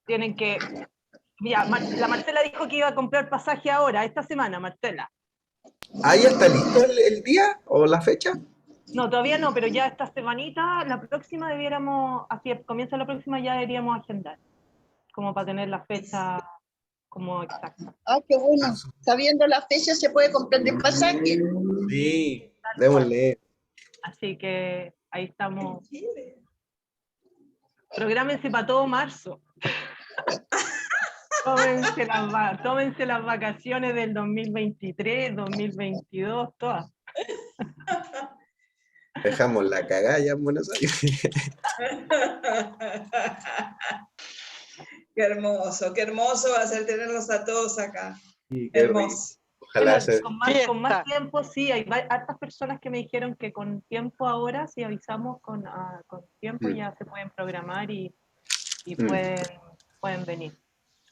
tienen que... Mira, la Marcela dijo que iba a comprar pasaje ahora, esta semana, Marcela. ¿ah, ya está listo el día o la fecha? No, todavía no, pero ya esta semanita, la próxima así comienza la próxima, ya deberíamos agendar, como para tener la fecha como exacta. Ah, qué bueno. Sabiendo la fecha se puede comprar el pasaje. Sí, Tal cual. démosle. Así que ahí En estamos. Chile. Prográmense para todo marzo. Tómense las vacaciones del 2023, 2022, todas. Dejamos la cagada ya en Buenos Aires. Qué hermoso va a ser tenerlos a todos acá. Sí, qué rico. Hermoso. Bueno, Ojalá se... con más Fiesta. tiempo, sí, hay hartas personas que me dijeron que con tiempo ahora, si avisamos con tiempo, Mm, ya se pueden programar y mm. pueden venir.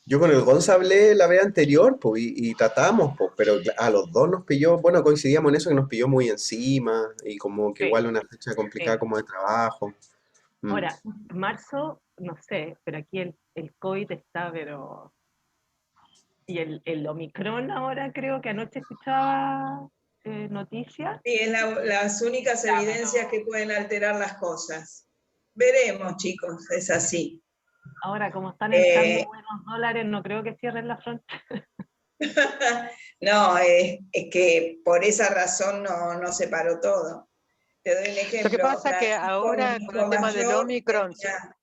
Yo con el Gonza hablé la vez anterior, pues, y tratamos, pues, pero a los dos nos pilló, bueno, coincidíamos en eso que nos pilló muy encima y como que Sí, igual una fecha complicada sí. como de trabajo. Mm. Ahora, marzo, no sé, pero aquí el COVID está, pero... Y el Omicron ahora creo que anoche escuchaba noticias. Sí, es las únicas Ya, evidencias que pueden alterar las cosas. Veremos, chicos, es así. Ahora, como están entrando Eh, buenos dólares, no creo que cierren la frontera. no, es que por esa razón no se paró todo. Te doy un ejemplo. Lo que pasa es que Francisco, ahora mi con hijo el tema del mayor, Omicron, si estás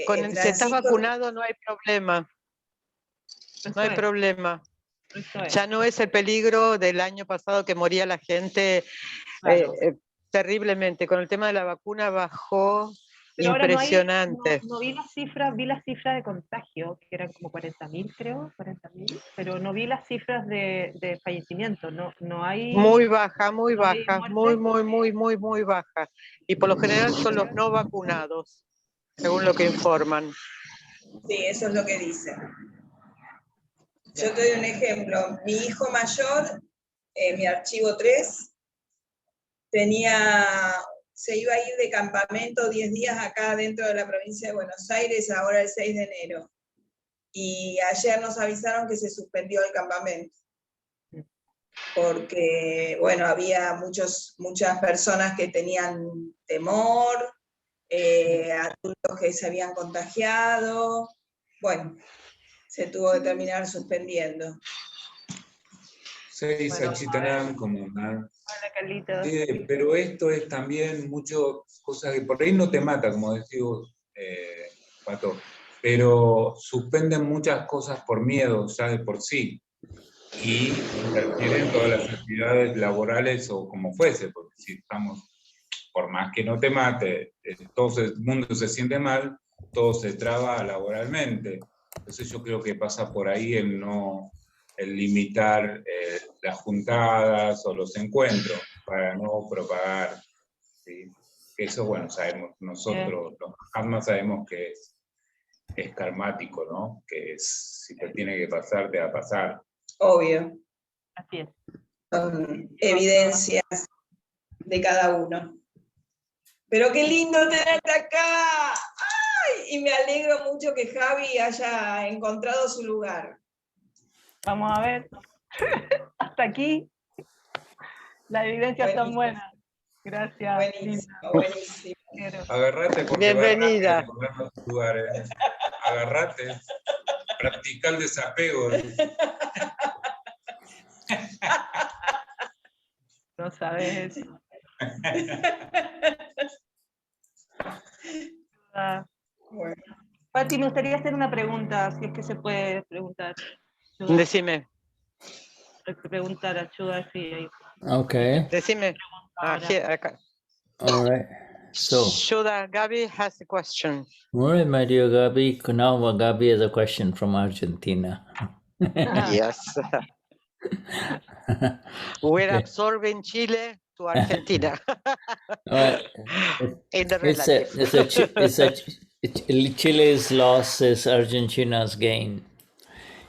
Francisco, vacunado no hay problema, no hay Eso problema. es, Ya no es el peligro del año pasado que moría la gente. claro. terriblemente. Con el tema de la vacuna bajó Pero ahora impresionante. no vi las cifras de contagio, que eran como 40.000, creo, 40.000, pero no vi las cifras de fallecimiento, no hay... Muy baja, muy ¿no hay baja, muy, muertes? muy baja. Y por lo general son los no vacunados, según lo que informan. Sí, eso es lo que dicen. Yo te doy un ejemplo. Mi hijo mayor, mi archivo 3, se iba a ir de campamento 10 días acá dentro de la provincia de Buenos Aires, ahora el 6 de enero. Y ayer nos avisaron que se suspendió el campamento. Porque, bueno, había muchas personas que tenían temor, adultos que se habían contagiado. Bueno, se tuvo que terminar suspendiendo. Sí, Bueno, Sachitanam, como Hola, Carlitos. pero esto es también mucho cosas que por ahí no te mata, como decís vos, Pato, pero suspenden muchas cosas por miedo ya de por sí y interfieren todas las actividades laborales o como fuese, porque si estamos, por más que no te mate, todo el mundo se siente mal, todo se traba laboralmente. Entonces yo creo que pasa por ahí el limitar las juntadas o los encuentros para no propagar, ¿sí? Eso, bueno, sabemos, nosotros, los Mahatmas, sabemos que es karmático, ¿no? Que si te tiene que pasar, te va a pasar. Obvio. Así es. Son evidencias de cada uno. Pero qué lindo tenerte acá. ¡Ay! Y me alegro mucho que Javi haya encontrado su lugar. Vamos a ver. Hasta aquí. Las evidencias están buenas. Gracias. Buenísimo, buenísimo. Agarrate porque Bienvenida. va rápido encontrar los lugares. Agarrate. Practica el desapego. No sabes. Bueno. Pati, me gustaría hacer una pregunta, si es que se puede preguntar. Decime. Preguntar a Shuddha, sí. Okay. Decime. Acá. All right. So, Shuddha, Gabi has a question. all right, my dear Gabi. Now Gabi has a question from Argentina. Yes. We're Okay. absorbing Chile to Argentina. Well, In the relative. Chile's loss is Argentina's gain.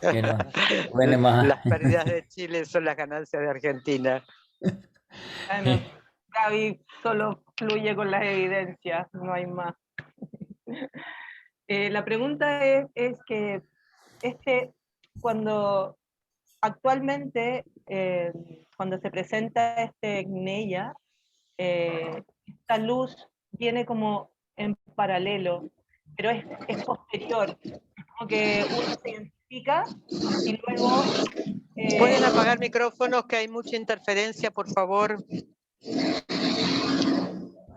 You know, Las pérdidas de Chile son las ganancias de Argentina. Bueno, Gaby solo fluye con las evidencias, no hay más. La pregunta es que cuando actualmente, cuando se presenta este Gneya, esta luz viene como en paralelo, pero es posterior, es como que uno se identifica y luego... ¿Pueden apagar micrófonos que hay mucha interferencia, por favor?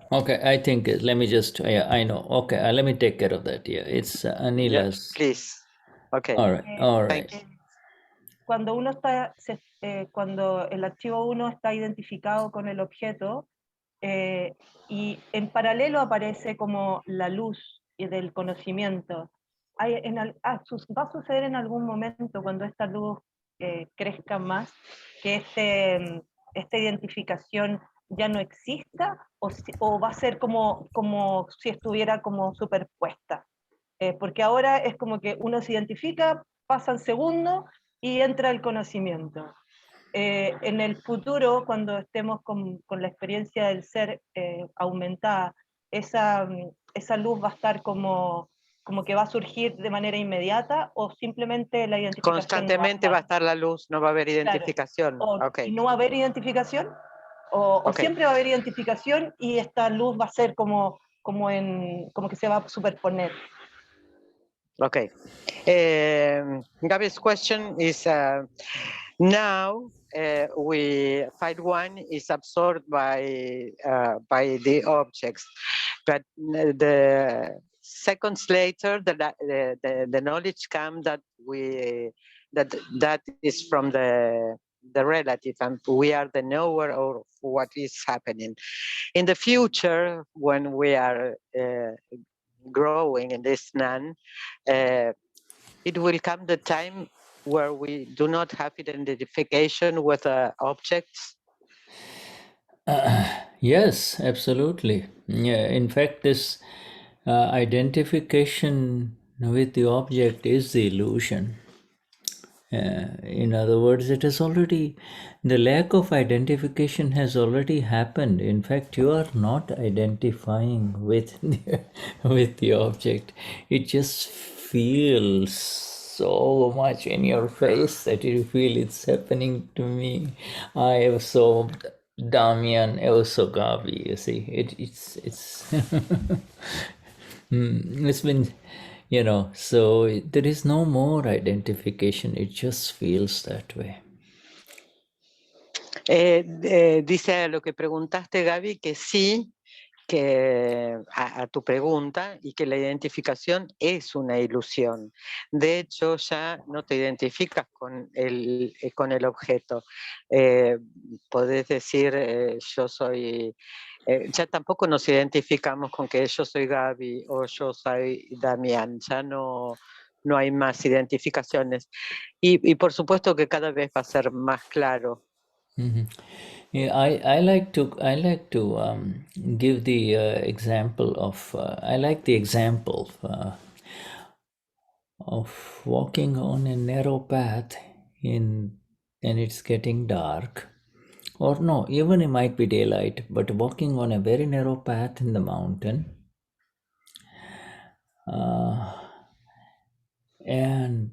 Okay, I think let me just. I know. Okay, let me take care of that. Yeah, it's Anila's. Yeah, please. Okay. All right. All right. Cuando cuando el archivo 1 está identificado con el objeto y en paralelo aparece como la luz del conocimiento, va a suceder en algún momento cuando esta luz crezca más que esta identificación ya no exista o va a ser como si estuviera como superpuesta. Porque ahora es como que uno se identifica, pasan segundos y entra el conocimiento. En el futuro, cuando estemos con la experiencia del ser aumentada, esa luz va a estar como que va a surgir de manera inmediata o simplemente la identificación Constantemente va a estar la luz, no va a haber identificación. Claro. Okay. ¿Y no va a haber identificación? ¿O siempre va a haber identificación y esta luz va a ser como que se va a superponer? Okay. Gabi's question is now file 1 is absorbed by the objects, but the seconds later the knowledge comes that is from the the relative, and we are the knower of what is happening. In the future, when we are growing in this Gnan, it will come the time where we do not have identification with objects. Yes, absolutely. Yeah, in fact, this identification with the object is the illusion. In other words, it has already, the lack of identification has already happened. In fact, you are not identifying with with the object. It just feels so much in your face that you feel it's happening to me. I am so Damian, I was so Gavi. You see, it's it's been, you know, so there is no more identification. It just feels that way. Dice a lo que preguntaste, Gaby, que sí, que a tu pregunta, y que la identificación es una ilusión. De hecho, ya no te identificas con el objeto. Podés decir, yo soy... ya tampoco nos identificamos con que yo soy Gaby o yo soy Damián. Ya no hay más identificaciones. Y por supuesto que cada vez va a ser más claro. Yeah, I like to give the example of I like the example of walking on a narrow path and it's getting dark, or no, even it might be daylight, but walking on a very narrow path in the mountain, and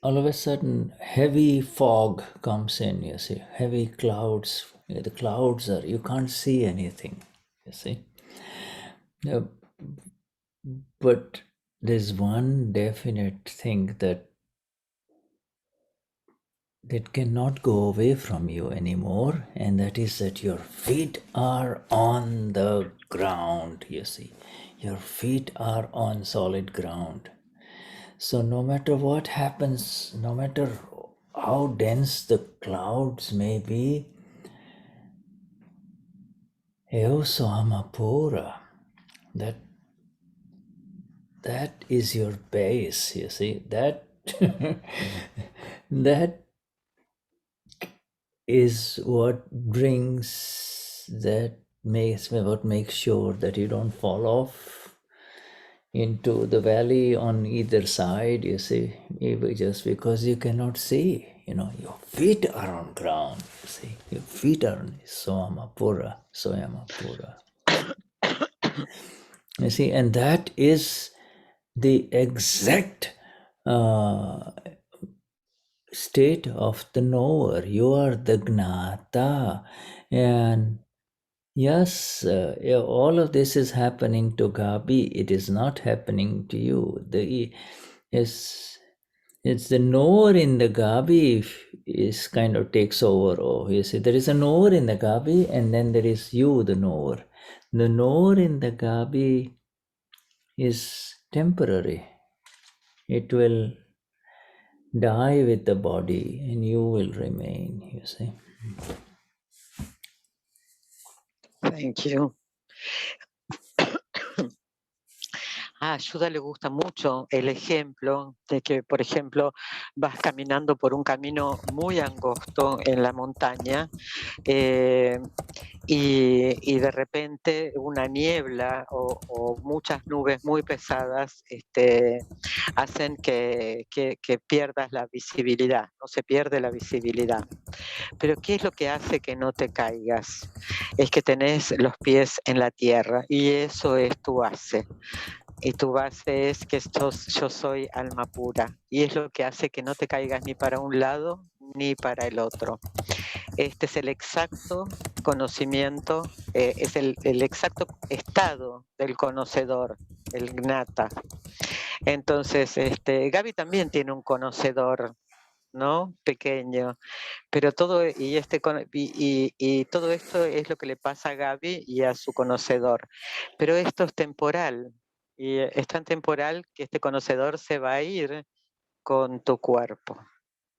all of a sudden heavy fog comes in, you see, heavy clouds. The clouds are, you can't see anything, you see. But there's one definite thing that cannot go away from you anymore, and that is that your feet are on the ground, you see. Your feet are on solid ground. So no matter what happens, no matter how dense the clouds may be, Eoso Amapura, that is your base, you see. That that is what brings, what makes sure that you don't fall off into the valley on either side, you see, just because you cannot see, you know, your feet are on ground, you see, your feet are on Soyamapura. You see, and that is the exact state of the knower. You are the Gnata, and yes, all of this is happening to Gabi. It is not happening to you. It's the knower in the Gabi is kind of takes over. Oh, you see, there is a knower in the Gabi, and then there is you, the knower. The knower in the Gabi is temporary. It will die with the body, and you will remain, you see. Thank you. A Shuddha le gusta mucho el ejemplo de que, por ejemplo, vas caminando por un camino muy angosto en la montaña y de repente una niebla o muchas nubes muy pesadas hacen que pierdas la visibilidad, no se pierde la visibilidad. Pero ¿qué es lo que hace que no te caigas? Es que tenés los pies en la tierra y eso es tu base. Y tu base es que yo soy alma pura. Y es lo que hace que no te caigas ni para un lado ni para el otro. Este es el exacto conocimiento, es el exacto estado del conocedor, el Gnata. Entonces, Gaby también tiene un conocedor, ¿no? Pequeño, pero todo, todo esto es lo que le pasa a Gaby y a su conocedor. Pero esto es temporal, y es tan temporal que este conocedor se va a ir con tu cuerpo.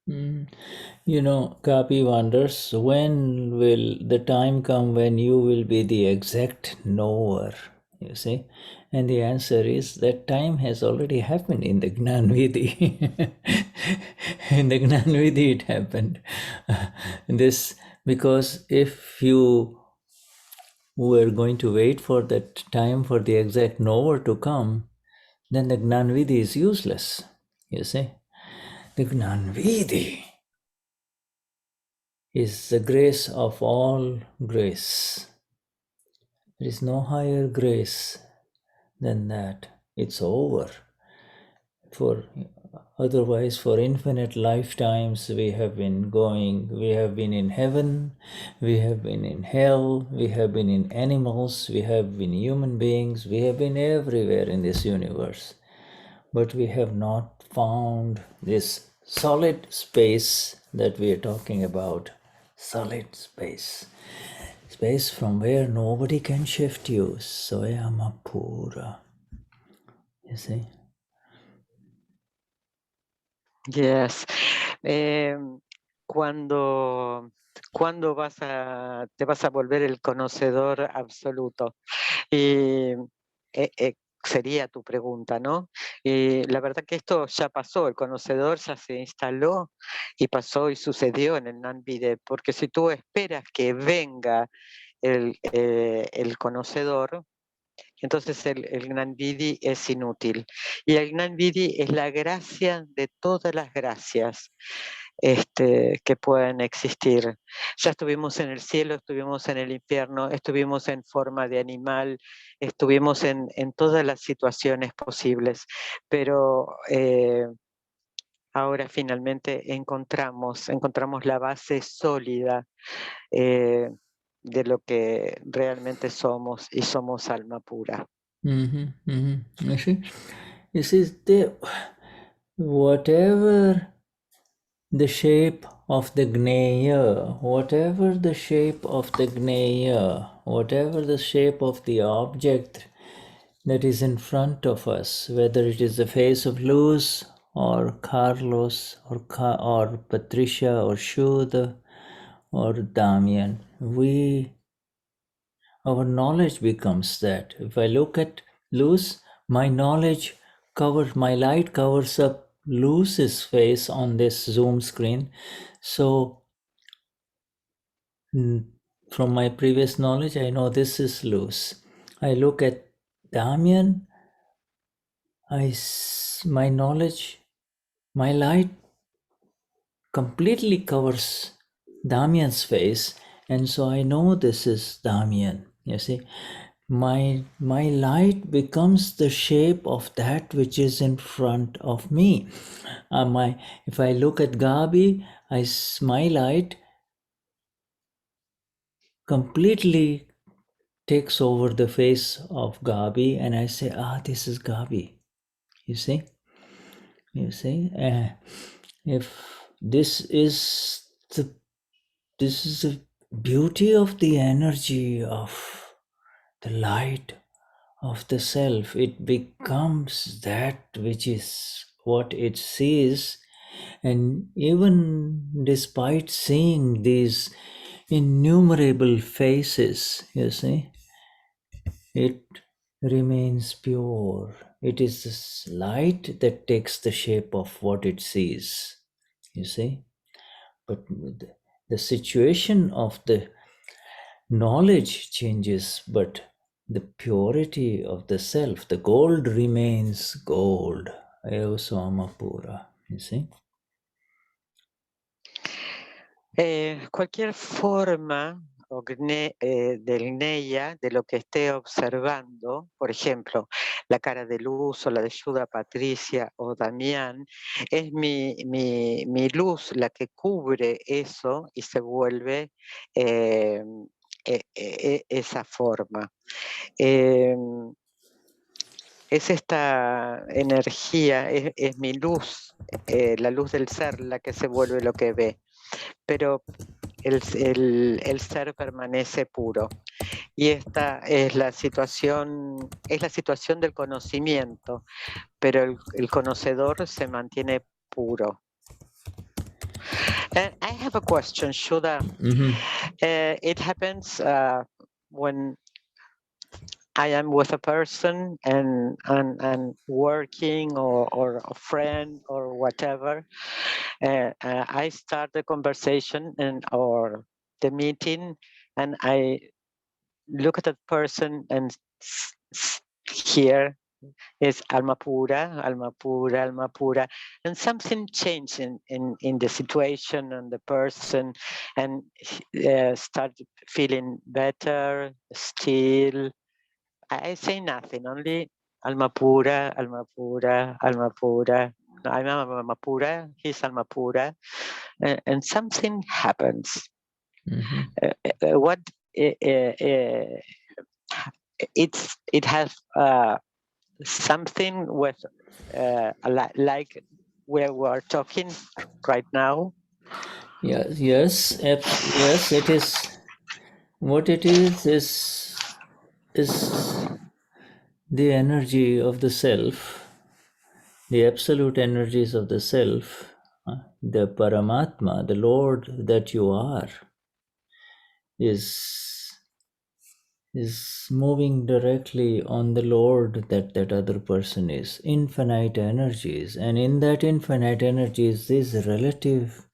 You know, Kapi wonders, when will the time come when you will be the exact knower? You see? And the answer is that time has already happened in the Gnanvidhi. In the Gnanvidhi it happened. This, because if you were going to wait for that time for the exact knower to come, then the Gnanvidhi is useless. You see? The Gnanvidhi is the grace of all grace. There is no higher grace than that. It's over. Otherwise, for infinite lifetimes, we have been in heaven, we have been in hell, we have been in animals, we have been human beings, we have been everywhere in this universe. But we have not found this solid space that we are talking about. Solid space. Space from where nobody can shift you. Soyamapura. You see? Yes. Cuando te vas a volver el conocedor absoluto. Y sería tu pregunta, ¿no? Y la verdad que esto ya pasó, el conocedor ya se instaló y pasó y sucedió en el Gnanvidhi, porque si tú esperas que venga el conocedor, entonces el Gnanvidhi es inútil. Y el Gnanvidhi es la gracia de todas las gracias que pueden existir. Ya estuvimos en el cielo, estuvimos en el infierno, estuvimos en forma de animal, estuvimos en todas las situaciones posibles, pero ahora finalmente encontramos la base sólida de lo que realmente somos, y somos alma pura. You see, whatever the shape of the Gneya, whatever the shape of the Gneya, whatever the shape of the object that is in front of us, whether it is the face of Luz or Carlos or Patricia or Shuddha or Damian, our knowledge becomes that. If I look at Luz, my light covers up Luz's face on this Zoom screen. So from my previous knowledge, I know this is Luz. I look at Damian, my light completely covers Damian's face, and so I know this is Damian. You see, my light becomes the shape of that which is in front of me. If I look at Gabi, my light completely takes over the face of Gabi, and I say, this is Gabi. You see? If this is the beauty of the energy of the light of the self, it becomes that which is what it sees. And even despite seeing these innumerable faces, you see, it remains pure. It is this light that takes the shape of what it sees, you see. But the situation of the knowledge changes, but the purity of the self, the gold remains gold. Ayosomapura, you see. Cualquier forma del Gneya, de lo que esté observando, por ejemplo, la cara de Luz o la de Shuddha, Patricia o Damián, es mi luz la que cubre eso y se vuelve esa forma. Es esta energía, es mi luz, la luz del ser, la que se vuelve lo que ve. Pero el ser permanece puro. Y esta es la situación del conocimiento, pero el conocedor se mantiene puro. And I have a question, Shuddha. It happens when I am with a person and working or a friend or whatever. I start the conversation or the meeting, and I look at that person and hear is alma pura, alma pura, alma pura, and something changed in the situation and the person, and start feeling better. Still, I say nothing, only alma pura, alma pura, alma pura. I'm alma pura, he's alma pura, and something happens. What it has something with like where we are talking right now. Yes, it is. What it is the energy of the self, the absolute energies of the self, the Paramatma, the Lord that you are, is moving directly on the Lord that other person is. Infinite energies, and in that infinite energies, these relative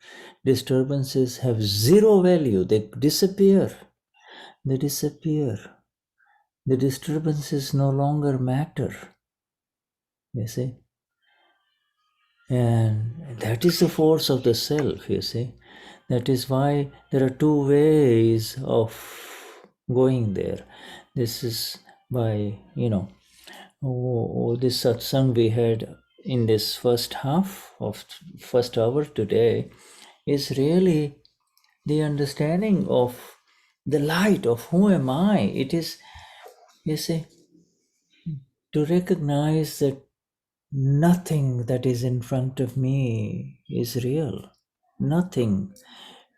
disturbances have zero value. They disappear. They disappear. The disturbances no longer matter. You see? And that is the force of the self, you see. That is why there are two ways of going there. This is by, this satsang we had in this first half of first hour today is really the understanding of the light of who am I. It is, you see, to recognize that nothing that is in front of me is real. Nothing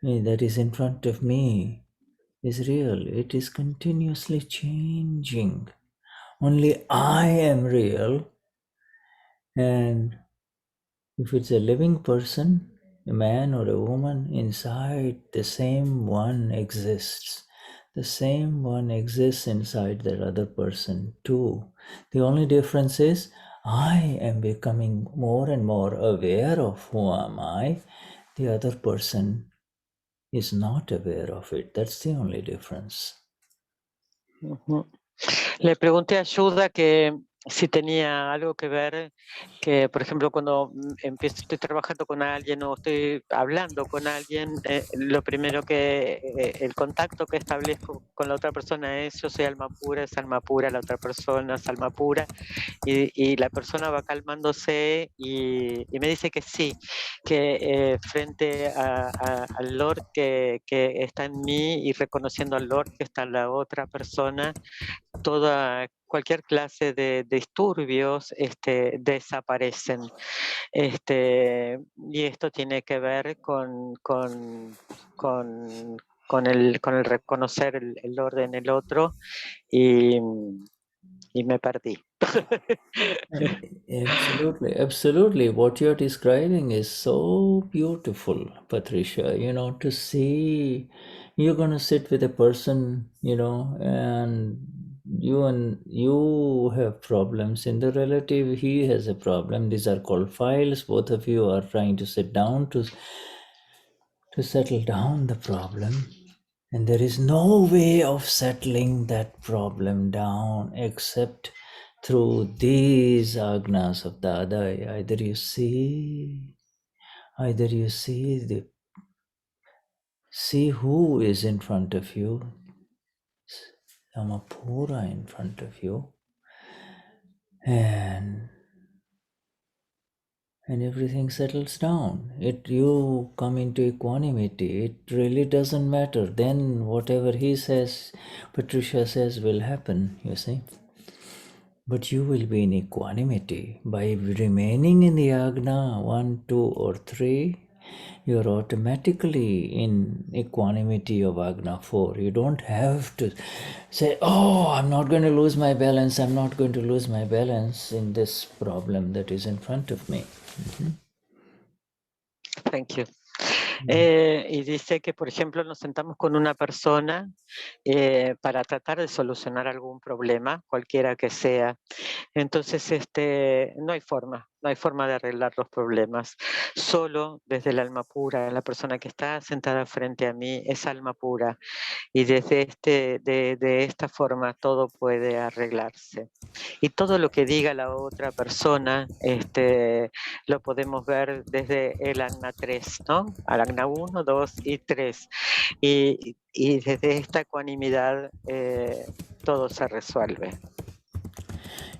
that is in front of me is real. It is continuously changing. Only I am real. And if it's a living person, a man or a woman, inside the same one exists. The same one exists inside that other person too. The only difference is I am becoming more and more aware of who am I. The other person is not aware of it. That's the only difference. Le pregunté a Shuddha que si tenía algo que ver, que por ejemplo cuando estoy trabajando con alguien o estoy hablando con alguien, lo primero que el contacto que establezco con la otra persona es yo soy alma pura, es alma pura, la otra persona es alma pura, y la persona va calmándose y me dice que sí, que frente al Lord que está en mí y reconociendo al Lord que está en la otra persona, cualquier clase de disturbios desaparecen. Y esto tiene que ver con el reconocer el orden en el otro y me perdí. Absolutely. What you're describing is so beautiful, Patricia. To see you're going to sit with a person, and you have problems in the relative, he has a problem. These are called files. Both of you are trying to sit down to settle down the problem. And there is no way of settling that problem down except through these agnas of the Adai. Either you see who is in front of you, Samapura in front of you, and everything settles down. You come into equanimity. It really doesn't matter. Then whatever he says, Patricia says will happen, you see. But you will be in equanimity. By remaining in the Agna 1, 2, or 3, you're automatically in equanimity of Agna 4. You don't have to say, oh, I'm not going to lose my balance. I'm not going to lose my balance in this problem that is in front of me. Thank you. Y dice que, por ejemplo, nos sentamos con una persona para tratar de solucionar algún problema, cualquiera que sea. Entonces, no hay forma de arreglar los problemas. Solo desde el alma pura, la persona que está sentada frente a mí es alma pura. Y desde de esta forma todo puede arreglarse. Y todo lo que diga la otra persona, lo podemos ver desde el Agna 3, ¿no? Al Agna 1, 2 y 3. Y desde esta ecuanimidad todo se resuelve.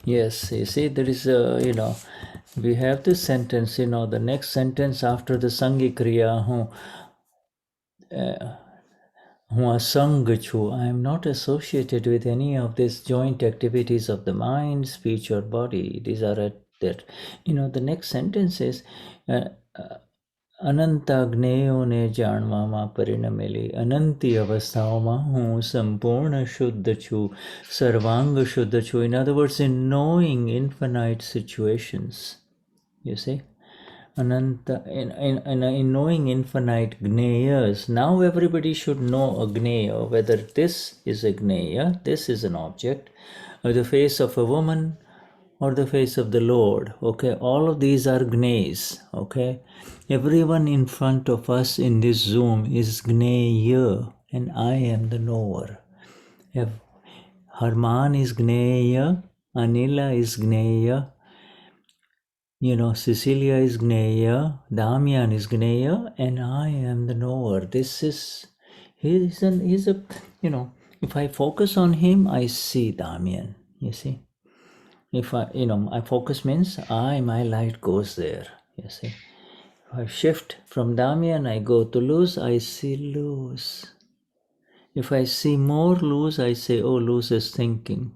Yes, you see, there is we have this sentence, the next sentence after the Sangi Kriya, I am not associated with any of these joint activities of the mind, speech, or body. These are at that. The next sentence is Ananta Gneyo ne janvama parinameli Ananti avasthaoma hu sampurna shuddha chu sarvanga shuddha chu. In other words, in knowing infinite situations, you see. Ananta, in knowing infinite Gneyas, now everybody should know a Gneya, whether this is a Gneya, this is an object, or the face of a woman, or the face of the Lord. Okay, all of these are Gneyas. Okay, everyone in front of us in this Zoom is Gneya, and I am the knower. Harman is Gneya, Anila is Gneya, Cecilia is Gneya, Damian is Gneya, and I am the knower. He's a, if I focus on him, I see Damian, you see. If I focus means my light goes there, you see. If I shift from Damian, I go to Luz, I see Luz. If I see more Luz, I say, oh, Luz is thinking.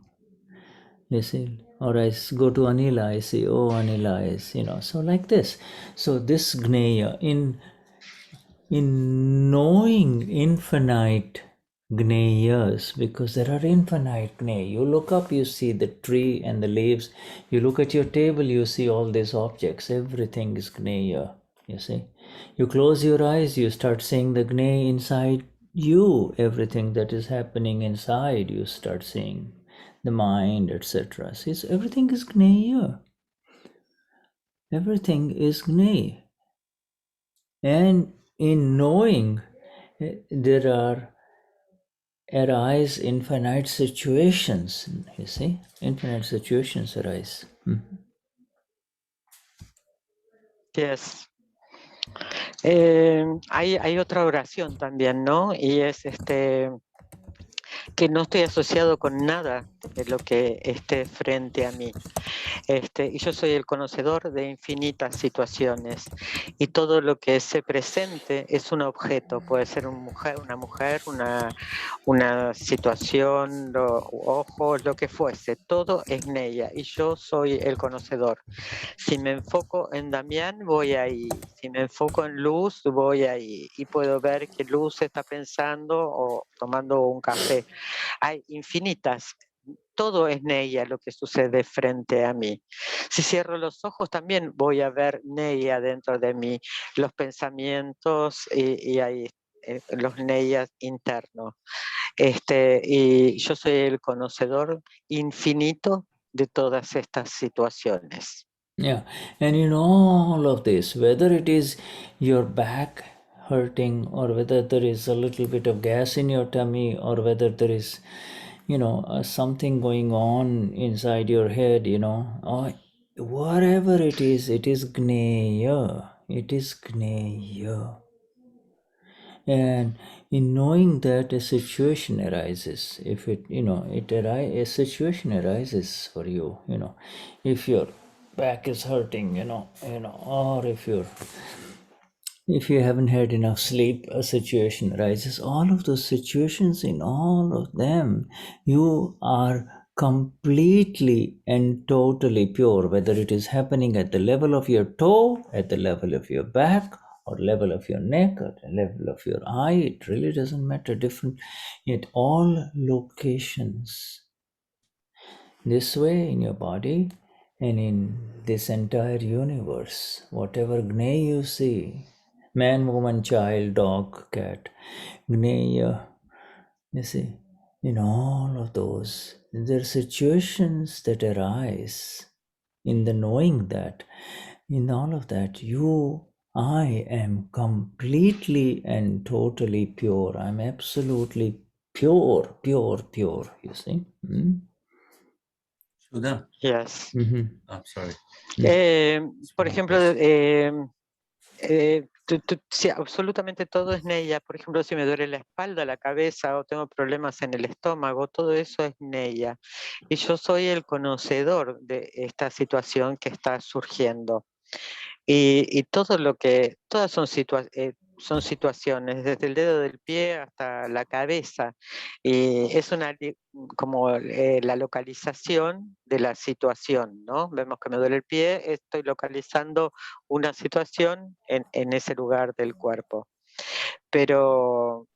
You see, or I go to Anila, I see, oh, Anila is, so like this. So this Gneya, in knowing infinite Gneyas, because there are infinite Gneya. You look up, you see the tree and the leaves. You look at your table, you see all these objects. Everything is Gneya, you see. You close your eyes, you start seeing the Gneya inside you. Everything that is happening inside, you start seeing. The mind, etc. See, so everything is Gneya. Everything is Gneya. And in knowing, there arise infinite situations. You see, infinite situations arise. Yes. Hay otra oración también, ¿no? Y es que no estoy asociado con nada de lo que esté frente a mí. Y yo soy el conocedor de infinitas situaciones y todo lo que se presente es un objeto, puede ser una mujer, una situación, ojos, lo que fuese, todo es Gneya y yo soy el conocedor. Si me enfoco en Damián, voy ahí. Si me enfoco en Luz, voy ahí. Y puedo ver que Luz está pensando o tomando un café. Hay infinitas. Todo es Gneya lo que sucede frente a mí. Si cierro los ojos, también voy a ver Gneya dentro de mí. Los pensamientos y hay los Gneyas internos. Y yo soy el conocedor infinito de todas estas situaciones. Yeah, and in all of this, whether it is your back hurting or whether there is a little bit of gas in your tummy or whether there is, something going on inside your head, or whatever it is Gneya. It is Gneya. And in knowing that a situation arises, if a situation arises for you, if your back is hurting, or if you haven't had enough sleep, a situation arises. All of those situations, in all of them, you are completely and totally pure, whether it is happening at the level of your toe, at the level of your back, or level of your neck, or the level of your eye. It really doesn't matter. Different, yet all locations. This way in your body and in this entire universe, whatever Gney you see, Man, woman, child, dog, cat, Gneya. You see, in all of those, there are situations that arise in the knowing that, in all of that, I am completely and totally pure. I'm absolutely pure, you see. Shuddha? Yes. I'm sorry. Por ejemplo, sí, absolutamente todo es Gneyya. Por ejemplo, si me duele la espalda, la cabeza o tengo problemas en el estómago, todo eso es Gneyya. Y yo soy el conocedor de esta situación que está surgiendo. Y todo lo que, todas son situaciones, desde el dedo del pie hasta la cabeza. Y es como la localización de la situación, ¿no? Vemos que me duele el pie, estoy localizando una situación en ese lugar del cuerpo. Pero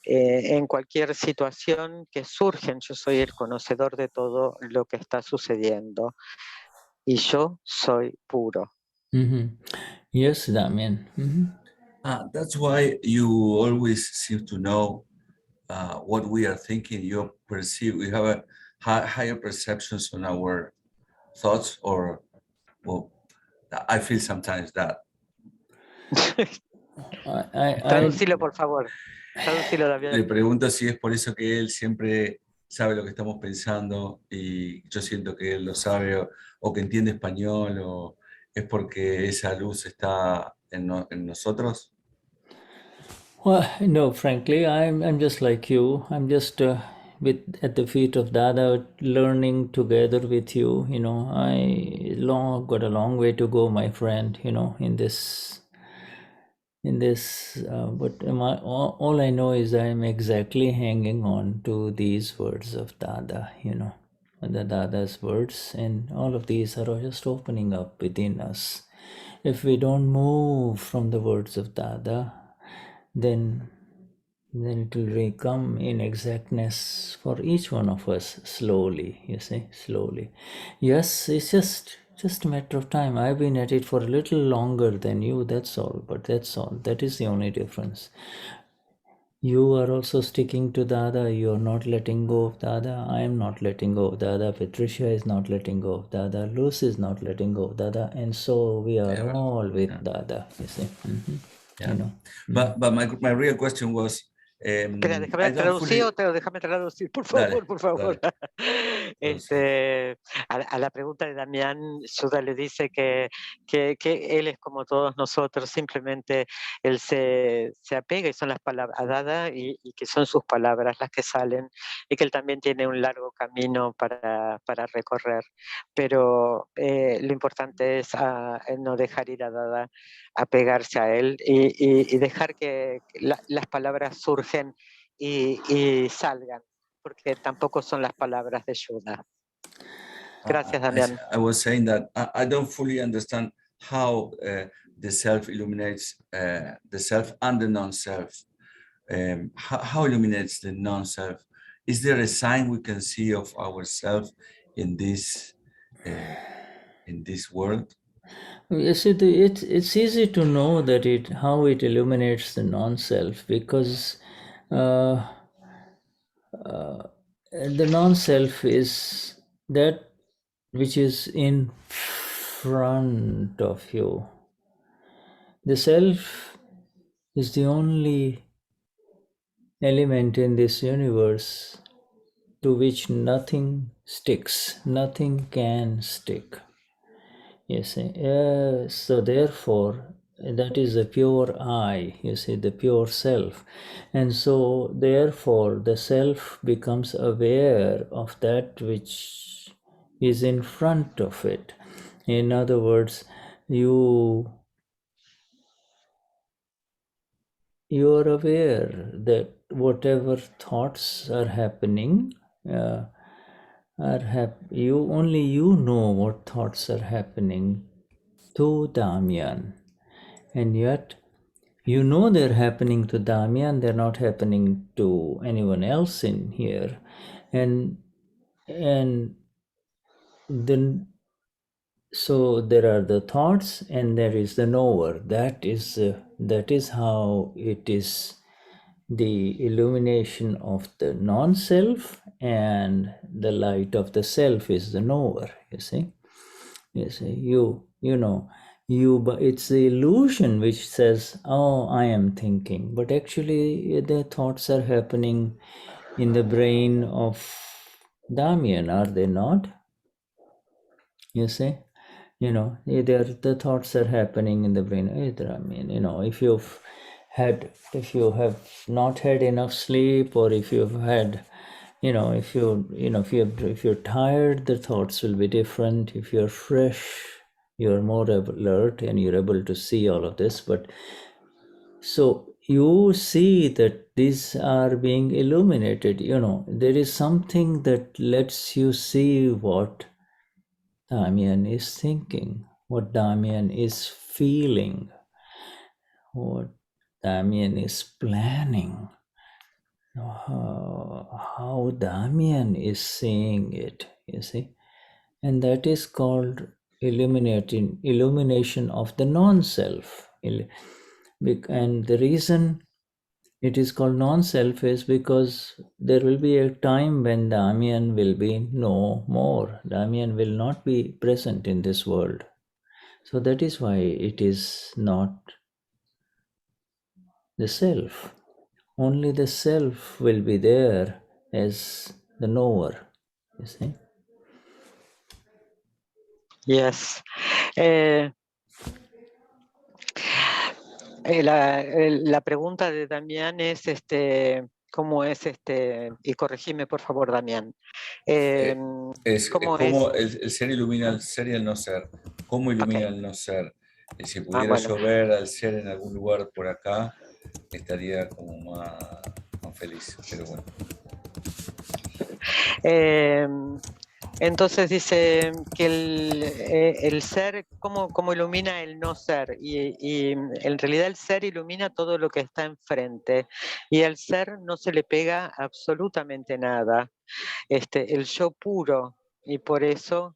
en cualquier situación que surgen, yo soy el conocedor de todo lo que está sucediendo. Y yo soy puro. Yes, Damian. That's why you always seem to know what we are thinking. You perceive, we have a higher perceptions on our thoughts, or well, I feel sometimes that. Traducilo, por favor. Traducilo, David. Le pregunto si es por eso que él siempre sabe lo que estamos pensando y yo siento que él lo sabe o que entiende español, o es porque esa luz está en nosotros. Well, no, frankly, I'm just like you. I'm just at the feet of Dada, learning together with you. You know, I got a long way to go, my friend. You know, in this. But all I know is I'm exactly hanging on to these words of Dada. You know, the Dada's words, and all of these are just opening up within us. If we don't move from the words of Dada, then it will come in exactness for each one of us slowly, you see, slowly. Yes, it's just a matter of time. I've been at it for a little longer than you, that's all, but that's all. That is the only difference. You are also sticking to Dada, you are not letting go of Dada, I am not letting go of Dada, Patricia is not letting go of Dada, Luz is not letting go of Dada, and so we are all with Dada, you see. You know. But my real question was, Espera, déjame traducir, por favor, por favor. A la pregunta de Damián, Shuddha le dice que él es como todos nosotros, simplemente él se apega y son las palabras a Dada y que son sus palabras las que salen y que él también tiene un largo camino para recorrer. Pero lo importante es no dejar ir a Dada, apegarse a él y dejar que las palabras surgen y salgan, porque tampoco son las palabras de Shuddha. Gracias, Damián. I was saying that I don't fully understand how the self illuminates the self and the non-self. How illuminates the non-self? Is there a sign we can see of ourselves in this world? Yes, it's easy to know that how it illuminates the non-self, because the non-self is that which is in front of you. The self is the only element in this universe to which nothing sticks, nothing can stick. You see, so therefore, that is the pure I, you see, the pure self. And so therefore, the self becomes aware of that which is in front of it. In other words, you are aware that whatever thoughts are happening, you know what thoughts are happening to Damian, and yet you know they're happening to Damian, they're not happening to anyone else in here, and the So there are the thoughts and there is the knower. That is how it is the illumination of the non-self, and the light of the self is the knower. You see, you know, but it's the illusion which says, oh, I am thinking, but actually the thoughts are happening in the brain of Damian, are they not? You see, the thoughts are happening in the brain either. I mean, if you have not had enough sleep, or if you've had, if you're tired, the thoughts will be different. If you're fresh, you're more alert and you're able to see all of this. But so you see that these are being illuminated. There is something that lets you see what Damian is thinking, what Damian is feeling, what Damian is planning, how Damian is seeing it, you see. And that is called illumination of the non-self. And the reason it is called non-self is because there will be a time when Damian will be no more. Damian will not be present in this world. So that is why it is not the self. Only the self will be there as the knower, you see. Yes. La pregunta de Damián es ¿cómo es y corregime por favor, Damián? Es ¿Cómo cómo es? el ser ilumina al ser y el no ser. ¿Cómo ilumina Ok. el no ser? Y si pudiera bueno. yo ver al ser en algún lugar por acá, estaría como más feliz. Pero bueno. Entonces dice que el ser, ¿cómo ilumina el no ser? Y en realidad el ser ilumina todo lo que está enfrente. Y al ser no se le pega absolutamente nada. El yo puro. Y por eso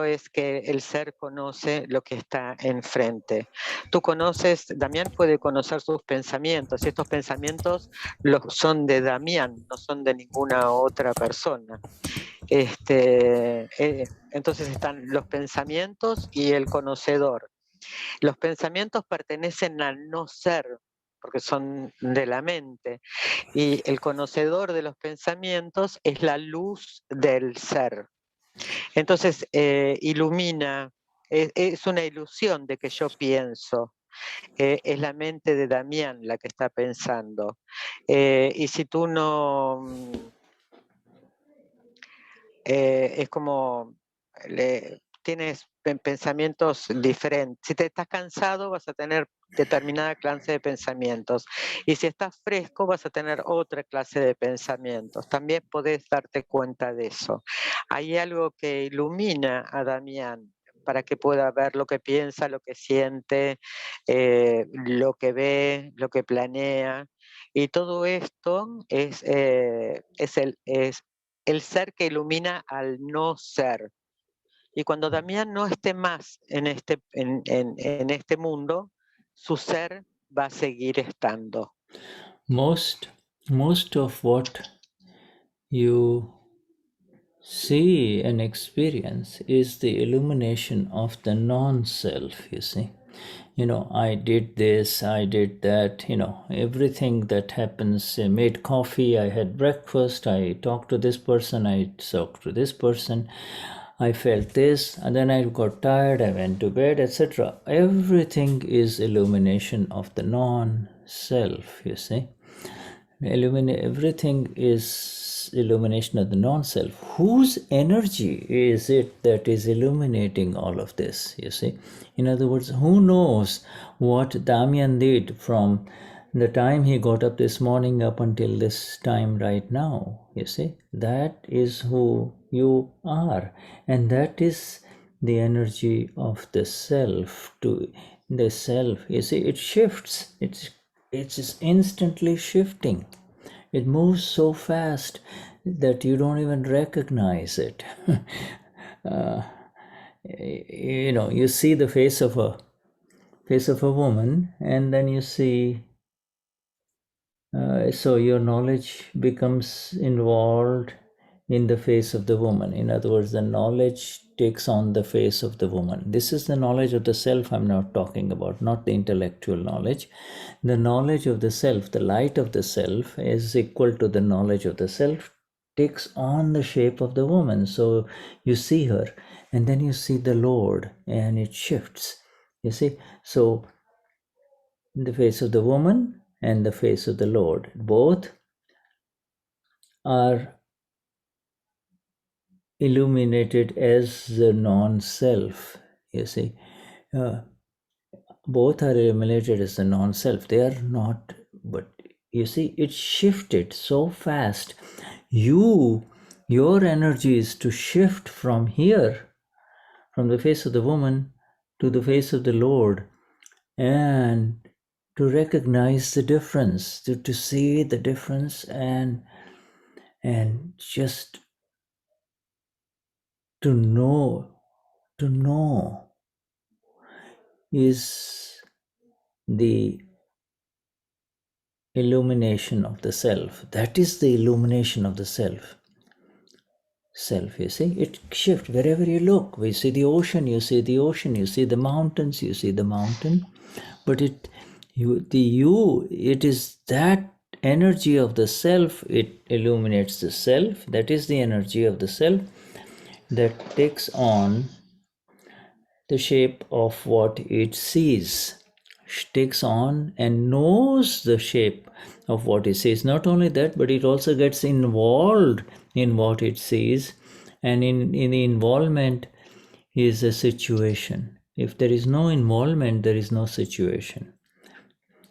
es que el ser conoce lo que está enfrente. Tú conoces, Damián puede conocer sus pensamientos, y estos pensamientos son de Damián, no son de ninguna otra persona. Entonces están los pensamientos y el conocedor. Los pensamientos pertenecen al no ser, porque son de la mente, y el conocedor de los pensamientos es la luz del ser. Entonces, ilumina, es una ilusión de que yo pienso, es la mente de Damián la que está pensando. Y si tú no... es como... tienes pensamientos diferentes. Si te estás cansado, vas a tener determinada clase de pensamientos. Y si estás fresco, vas a tener otra clase de pensamientos. También podés darte cuenta de eso. Hay algo que ilumina a Damián para que pueda ver lo que piensa, lo que siente, lo que ve, lo que planea. Y todo esto es el ser que ilumina al no ser. Y cuando Damián no esté más en este mundo, su ser va a seguir estando. Most of what you see and experience is the illumination of the non-self, you see. I did this, I did that, everything that happens. I made coffee, I had breakfast, I talked to this person, I talked to this person, I felt this, and then I got tired, I went to bed, etc. Everything is illumination of the non-self, you see. Everything is illumination of the non-self. Whose energy is it that is illuminating all of this, you see? In other words, who knows what Damian did from the time he got up this morning up until this time right now, you see? That is who you are. And that is the energy of the self to the self. You see, it shifts. It's just instantly shifting. It moves so fast that you don't even recognize it. you see the face of a woman, and then you see, so your knowledge becomes involved in the face of the woman. In other words, the knowledge takes on the face of the woman. This is the knowledge of the self I'm not talking about, not the intellectual knowledge. The knowledge of the self, the light of the self, is equal to the knowledge of the self, takes on the shape of the woman. So you see her, and then you see the Lord, and it shifts. You see, so the face of the woman and the face of the Lord, both are illuminated as the non-self. You see, both are illuminated as the non-self. They are not, but you see, it shifted so fast. Your energy is to shift from here, from the face of the woman to the face of the Lord, and to recognize the difference, to see the difference, and just to know is the illumination of the self. That is the illumination of the self. You see, it shifts wherever you look. We see the ocean, you see the ocean, you see the mountains, you see the mountain. But it is that energy of the self, it illuminates the self. That is the energy of the self that takes on the shape of what it sees, takes on and knows the shape of what it sees. Not only that, but it also gets involved in what it sees, and in the involvement is a situation. If there is no involvement, there is no situation.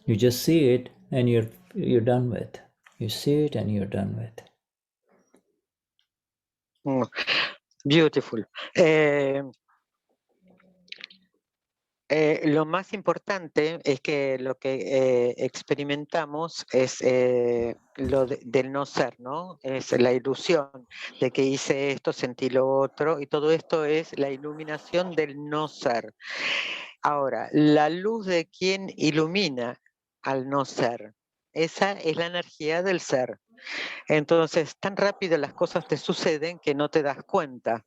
You just see it and you're done with. You see it and you're done with. Beautiful. Lo más importante es que lo que experimentamos es lo del no ser, ¿no? Es la ilusión de que hice esto, sentí lo otro, y todo esto es la iluminación del no ser. Ahora, la luz de quien ilumina al no ser, esa es la energía del ser. Entonces, tan rápido las cosas te suceden que no te das cuenta.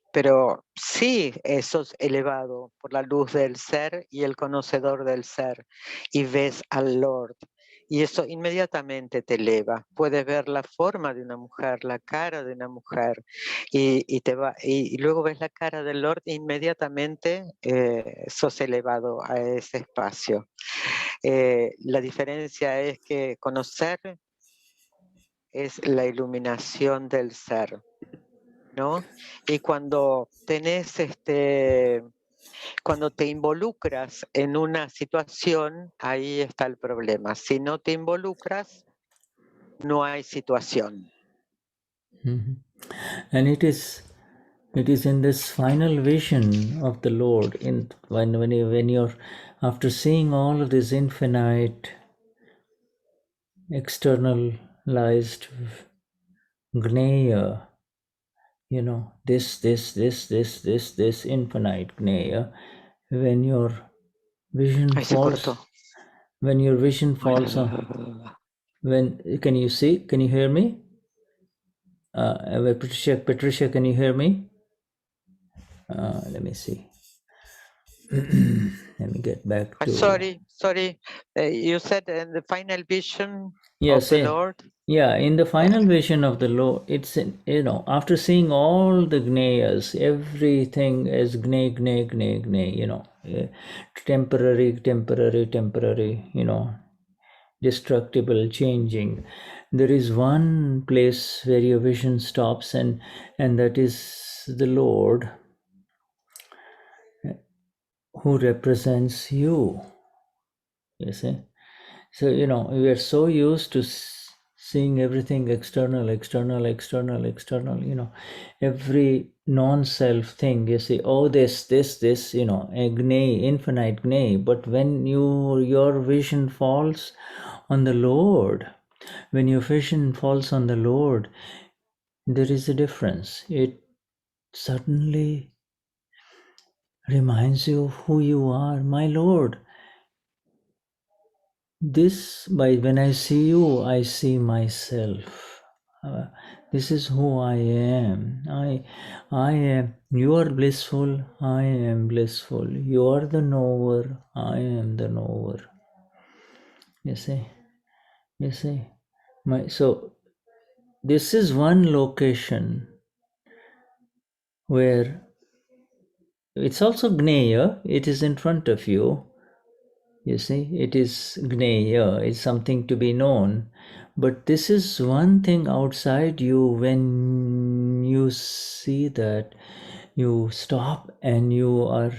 Pero sí sos elevado por la luz del ser y el conocedor del ser, y ves al Lord. Y eso inmediatamente te eleva. Puedes ver la forma de una mujer, la cara de una mujer, y luego ves la cara del Lord e inmediatamente sos elevado a ese espacio. La diferencia es que conocer es la iluminación del ser, ¿no? Y cuando cuando te involucras en una situación, ahí está el problema. Si no te involucras, no hay situación. Mm-hmm. And it is in this final vision of the Lord, when you're after seeing all of this infinite externalized Gneya, this infinite Gneya, when your vision falls, can you see? Can you hear me? Patricia, can you hear me? Let me see. Let me get back to. Sorry. You said in the final vision of the Lord? Yeah, in the final vision of the Lord, it's after seeing all the Gneyas, everything is Gney, temporary, destructible, changing. There is one place where your vision stops, and that is the Lord, who represents you. You see, so we are so used to seeing everything external, every non-self thing. You see, oh, this, a Gney, infinite Gney. But when your vision falls on the Lord, there is a difference. suddenly reminds you of who you are. My Lord, when I see you, I see myself. This is who I am. I am. You are blissful. I am blissful. You are the knower. I am the knower. You see. You see. So this is one location where it's also Gneya. It is in front of you. You see, it is Gneya, it's something to be known. But this is one thing outside you. When you see that, you stop and you are,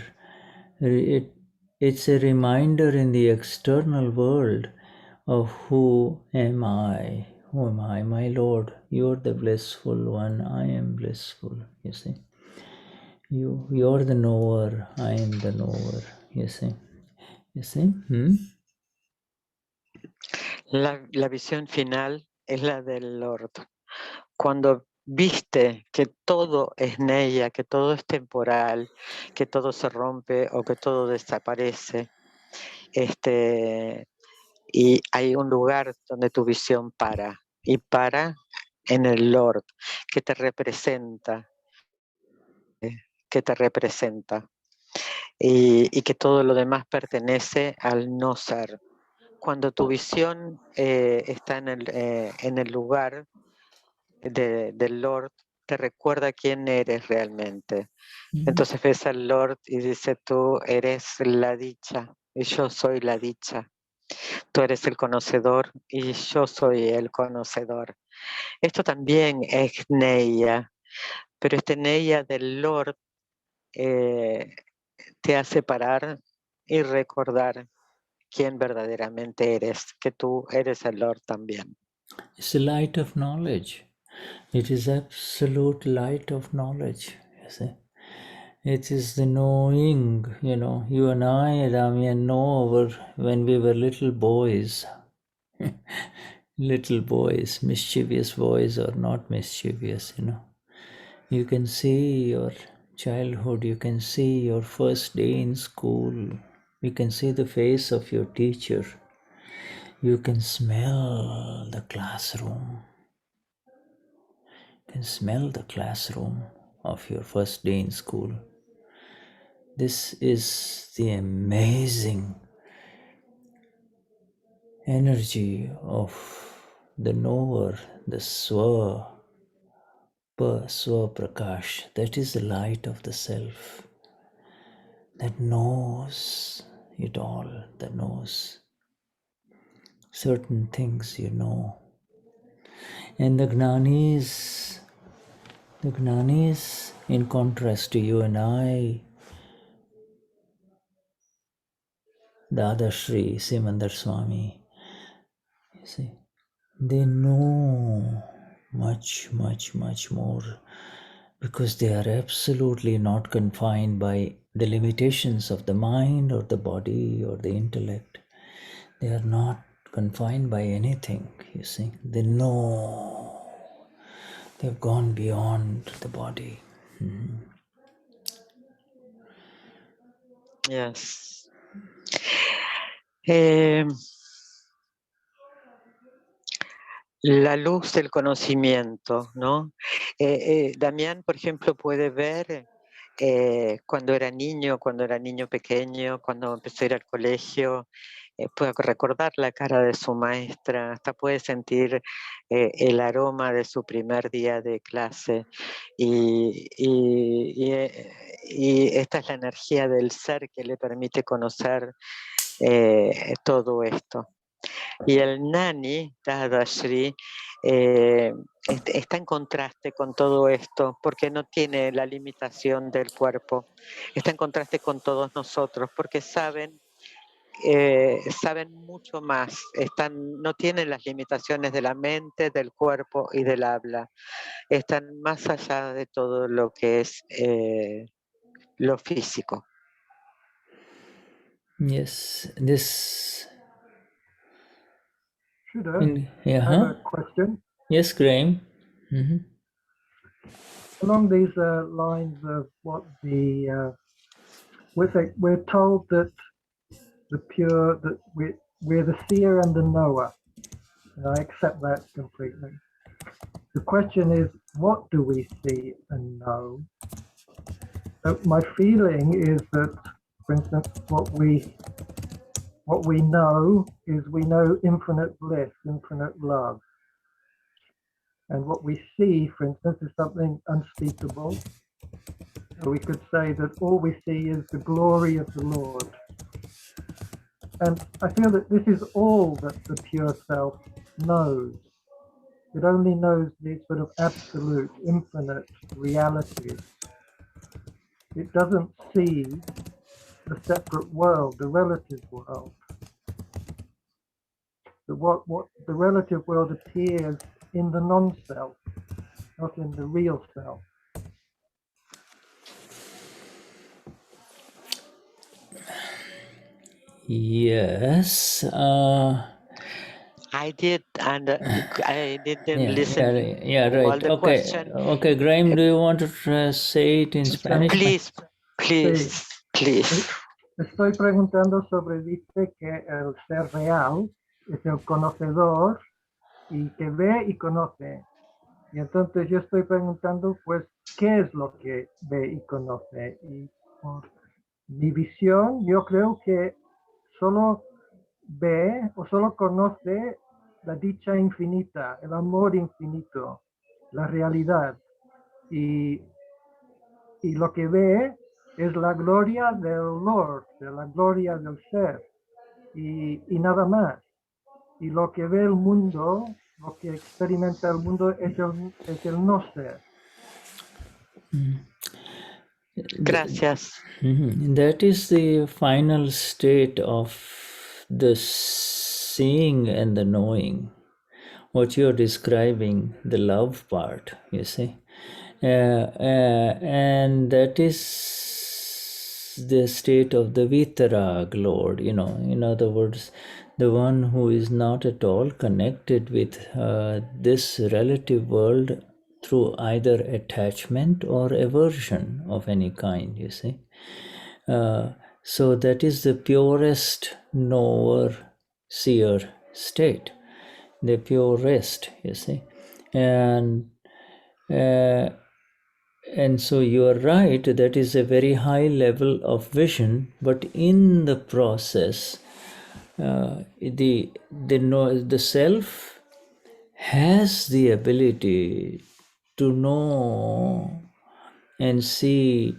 it's a reminder in the external world of who am I? Who am I? My Lord, you're the blissful one, I am blissful, you see. You're the knower, I am the knower, you see. You see? La visión final es la del Lord. Cuando viste que todo es Gneya, que todo es temporal, que todo se rompe o que todo desaparece, y hay un lugar donde tu visión para, y para en el Lord, que te representa, y que todo lo demás pertenece al no ser. Cuando tu visión está en el lugar del Lord, te recuerda quién eres realmente. Entonces ves al Lord y dice, tú eres la dicha y yo soy la dicha. Tú eres el conocedor y yo soy el conocedor. Esto también es Gneya, pero este Gneya del Lord te hace parar y recordar quién verdaderamente eres, que tú eres el Lord también. It's the light of knowledge. It is absolute light of knowledge, you see. It is the knowing, you and I, Damian, know when we were little boys. Little boys, mischievous boys or not mischievous, You can see your childhood, you can see your first day in school, you can see the face of your teacher, you can smell the classroom. You can smell the classroom of your first day in school. This is the amazing energy of the knower, the Swa Prakash. That is the light of the self that knows it all, that knows certain things, And the Gnanis, in contrast to you and I, Dadashri, Simandar Swami, you see, they know much, much, much more because they are absolutely not confined by the limitations of the mind or the body or the intellect. They are not confined by anything, you see. They know. They've gone beyond the body. Yes. La luz del conocimiento, ¿no? Damián, por ejemplo, puede ver cuando era niño pequeño, cuando empezó a ir al colegio, puede recordar la cara de su maestra, hasta puede sentir el aroma de su primer día de clase. Y esta es la energía del ser que le permite conocer todo esto. Y el Gnani Dadashri está en contraste con todo esto, porque no tiene la limitación del cuerpo. Está en contraste con todos nosotros, porque saben mucho más. No tienen las limitaciones de la mente, del cuerpo y del habla. Están más allá de todo lo que es lo físico. Yes, this. Shuddha, I have a question. Yes, Graham. along these lines of what the we're told that we're the seer and the knower, and I accept that completely. The question is, what do we see and know? My feeling is that, for instance, what we know is we know infinite bliss, infinite love. And what we see, for instance, is something unspeakable. So we could say that all we see is the glory of the Lord. And I feel that this is all that the pure self knows. It only knows the sort of absolute, infinite reality. It doesn't see the separate world, the relative world. What the relative world appears in the non-self, not in the real self. Yes. I did, and I didn't Yeah, listen yeah, to all right. the Okay, question. okay, Graham, do you want to say it in Spanish? Please, please, Sí. please. Estoy preguntando sobre, dice que el ser real es el conocedor y que ve y conoce. Y entonces yo estoy preguntando, pues, ¿qué es lo que ve y conoce? Y por mi visión, yo creo que solo ve o solo conoce la dicha infinita, el amor infinito, la realidad. Y lo que ve es la gloria del Lord, de la gloria del ser, y nada más. Y lo que ve el mundo, lo que experimenta el mundo es el no ser. Gracias. That is the final state of the seeing and the knowing. What you're describing, the love part, you see. And that is the state of the Vitarag Lord, you know, in other words, the one who is not at all connected with this relative world through either attachment or aversion of any kind, you see. So that is the purest knower, seer state, the purest, you see. And so you are right, that is a very high level of vision, but in the process, the self has the ability to know and see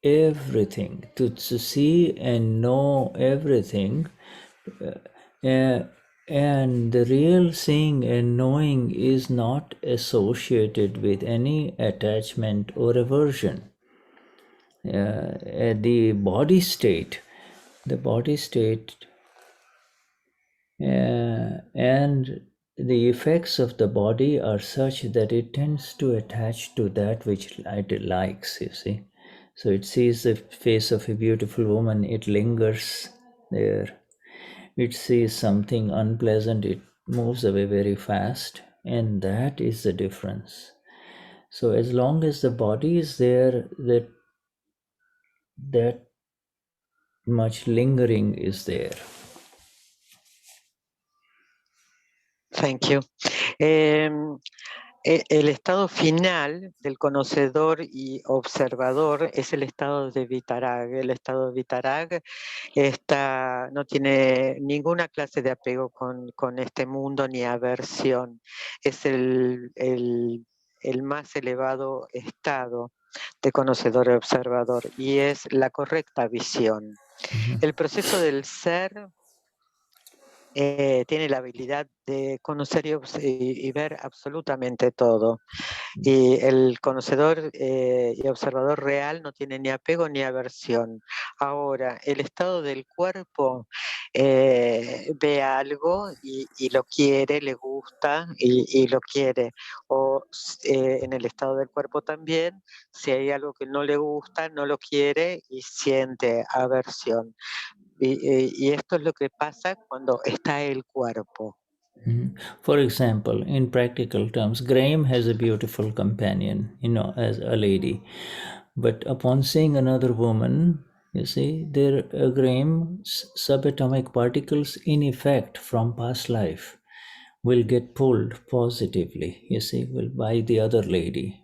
everything, to see and know everything. And the real seeing and knowing is not associated with any attachment or aversion. The body state and the effects of the body are such that it tends to attach to that which it likes, you see. So it sees the face of a beautiful woman, it lingers there. It sees something unpleasant, it moves away very fast, and that is the difference. So as long as the body is there, that much lingering is there. Thank you. El estado final del conocedor y observador es el estado de Vitarag. El estado de Vitarag no tiene ninguna clase de apego con este mundo ni aversión. Es el más elevado estado de conocedor y observador y es la correcta visión. El proceso del ser tiene la habilidad de conocer y ver absolutamente todo. Y el conocedor y observador real no tiene ni apego ni aversión. Ahora, el estado del cuerpo ve algo y lo quiere, le gusta y lo quiere. O en el estado del cuerpo también, si hay algo que no le gusta, no lo quiere y siente aversión. Y esto es lo que pasa cuando está el cuerpo. For example, in practical terms, Graham has a beautiful companion, as a lady. But upon seeing another woman, you see, Graham's subatomic particles, in effect, from past life, will get pulled positively, by the other lady,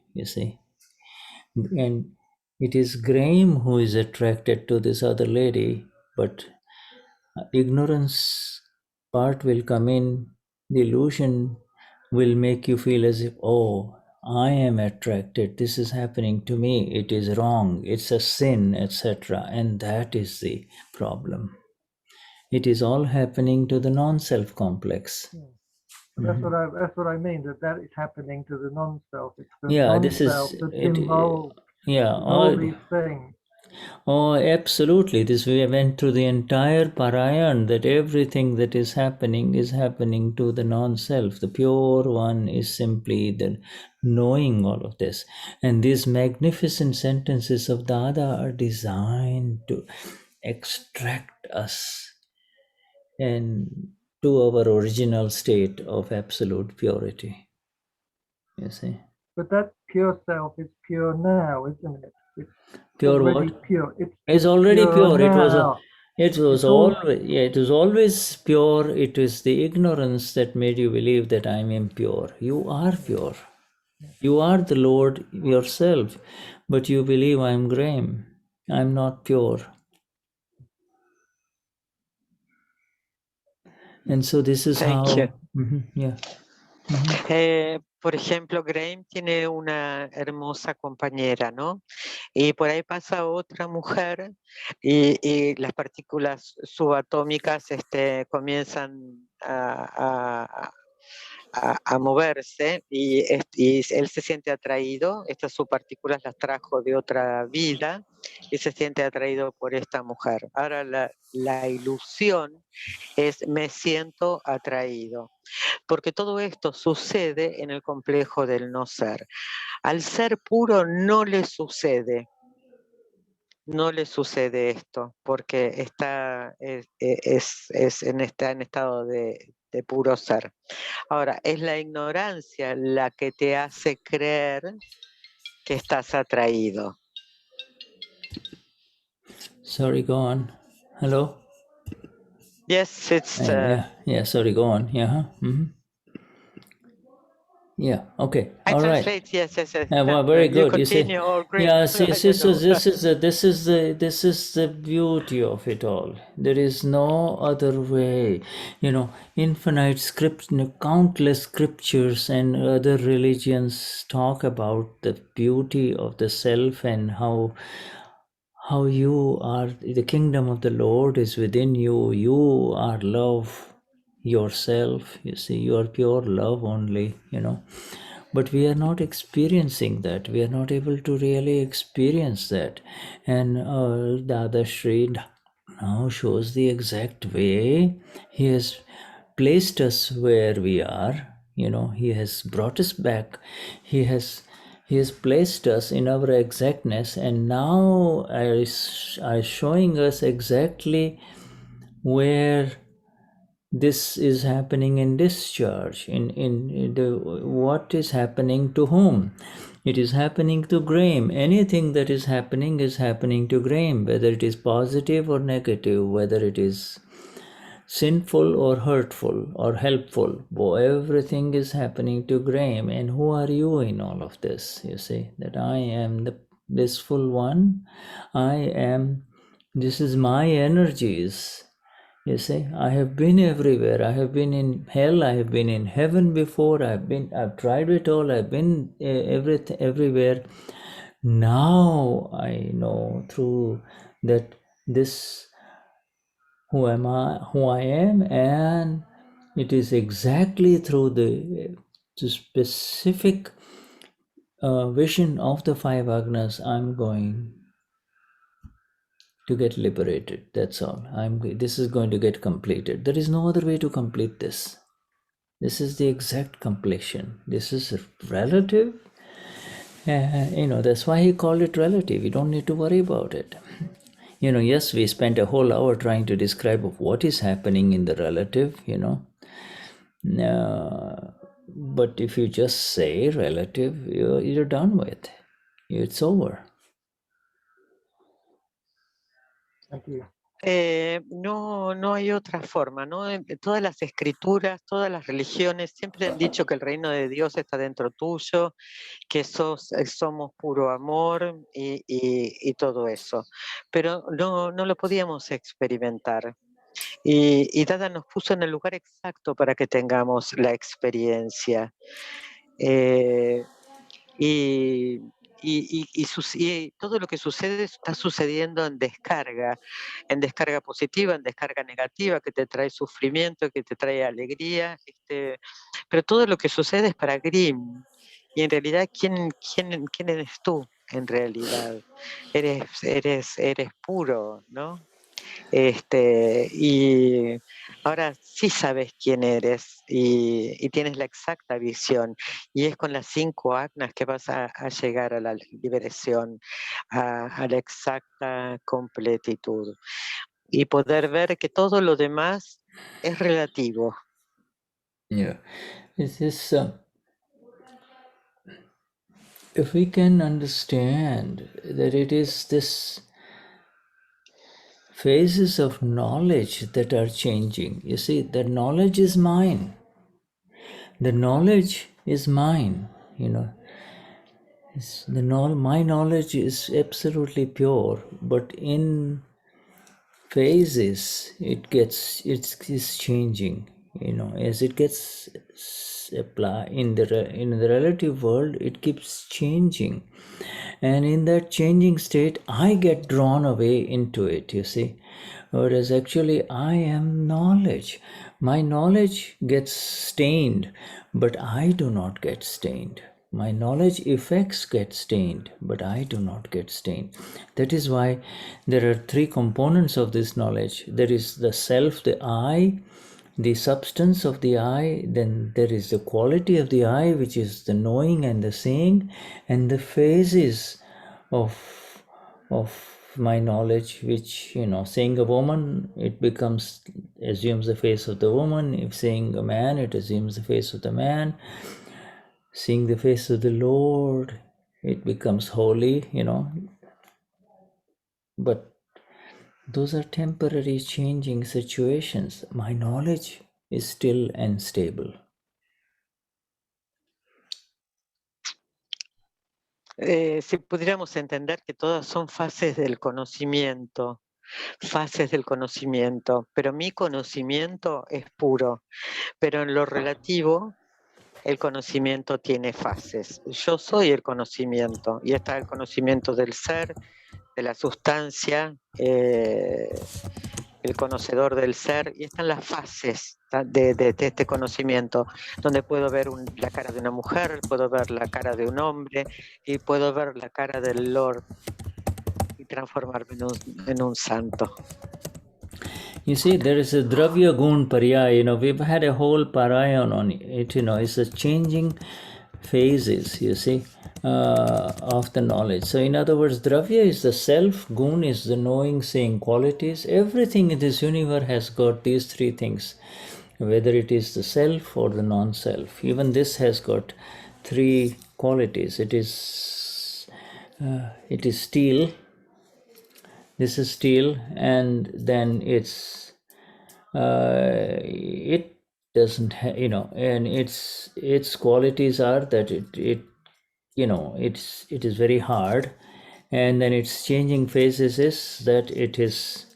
And it is Graham who is attracted to this other lady, but ignorance part will come in, the illusion will make you feel as if, oh, I am attracted, this is happening to me, it is wrong, it's a sin, etc. And that is the problem. It is all happening to the non-self complex. That's what I mean. That is happening to the non-self. It's the This non-self is that's it. involved in all these things. Oh, absolutely. We went through the entire Parayan, that everything that is happening to the non-self. The pure one is simply the knowing all of this. And these magnificent sentences of Dada are designed to extract us and to our original state of absolute purity. You see? But that pure self is pure now, isn't it? It's pure already what? pure. It's already pure. Now. It was always pure. It is the ignorance that made you believe that I'm impure. You are pure. You are the Lord yourself, but you believe I'm Graham. I'm not pure. And so this is Thank how. you. Por ejemplo, Graham tiene una hermosa compañera, ¿no? Y por ahí pasa otra mujer y las partículas subatómicas comienzan a moverse y él se siente atraído. Estas subpartículas las trajo de otra vida y se siente atraído por esta mujer. Ahora la ilusión es me siento atraído, porque todo esto sucede en el complejo del no ser. Al ser puro no le sucede esto, porque está en estado de puro ser. Ahora, es la ignorancia la que te hace creer que estás atraído. Sorry, go on. Hello? Yes, it's... sorry, go on. Yeah, okay. I all translate, right. yes. Well, very You good. continue, all great. Yeah, see, so this is the beauty of it all. There is no other way. Infinite countless scriptures and other religions talk about the beauty of the self and how you are, the kingdom of the Lord is within you. You are love yourself. You see, you are pure love only, But we are not experiencing that. We are not able to really experience that. And Dadashri now shows the exact way. He has placed us where we are. He has brought us back. He has placed us in our exactness, and now is showing us exactly where this is happening in discharge, in the what is happening to whom. It is happening to Graham. Anything that is happening to Graham, whether it is positive or negative, whether it is sinful or hurtful or helpful. Everything is happening to Graham. And who are you in all of this? You see, that I am the blissful one. This is my energies. You see, I have been everywhere. I have been in hell. I have been in heaven before. I've tried it all. I've been everywhere. Now I know through that this who I am, and it is exactly through the specific vision of the five agnas I'm going to get liberated. That's all. This is going to get completed. There is no other way to complete this. This is the exact completion. This is relative. That's why he called it relative. You don't need to worry about it. Yes, we spent a whole hour trying to describe what is happening in the relative, But if you just say relative, you're done with. It's over. Thank you. No hay otra forma, ¿no? Todas las escrituras, todas las religiones siempre han dicho que el reino de Dios está dentro tuyo, que somos puro amor y todo eso. Pero no lo podíamos experimentar. Y Dada nos puso en el lugar exacto para que tengamos la experiencia. Y todo lo que sucede está sucediendo en descarga positiva, en descarga negativa, que te trae sufrimiento, que te trae alegría, pero todo lo que sucede es para Grimm. Y en realidad, ¿quién eres tú? En realidad, eres puro, ¿no? Y ahora sí sabes quién eres y tienes la exacta visión, y es con las 5 agnas que vas a llegar a la liberación, a la exacta completitud y poder ver que todo lo demás es relativo. Yeah, it's just if we can understand that it is this phases of knowledge that are changing. You see, the knowledge is mine. The knowledge is mine. My knowledge is absolutely pure, but in phases it's changing. As it gets applied in the relative world, it keeps changing, and in that changing state I get drawn away into it, you see. Whereas actually I am knowledge. My knowledge gets stained, but I do not get stained. My knowledge effects get stained, but I do not get stained. That is why there are 3 components of this knowledge. There is the self, the I, the substance of the I, then there is the quality of the I, which is the knowing and the seeing, and the phases of my knowledge, which, seeing a woman, it assumes the face of the woman. If seeing a man, it assumes the face of the man. Seeing the face of the Lord, it becomes holy, But those are temporary changing situations. My knowledge is still and stable. Si pudiéramos entender que todas son fases del conocimiento, pero mi conocimiento es puro, pero en lo relativo el conocimiento tiene fases. Yo soy el conocimiento, y está el conocimiento del ser, de la sustancia, el conocedor del ser, y están las fases de este conocimiento, donde puedo ver la cara de una mujer, puedo ver la cara de un hombre, y puedo ver la cara del Lord y transformarme en un santo. You see, there is a Dravya Gun Parya, we've had a whole parayan on it, it's a changing phases, you see, of the knowledge. So in other words, Dravya is the self, Gun is the knowing, seeing qualities. Everything in this universe has got these 3 things, whether it is the self or the non-self. Even this has got 3 qualities. It is steel. This is steel, and then it doesn't have, and its qualities are that it is very hard, and then its changing phases is that it is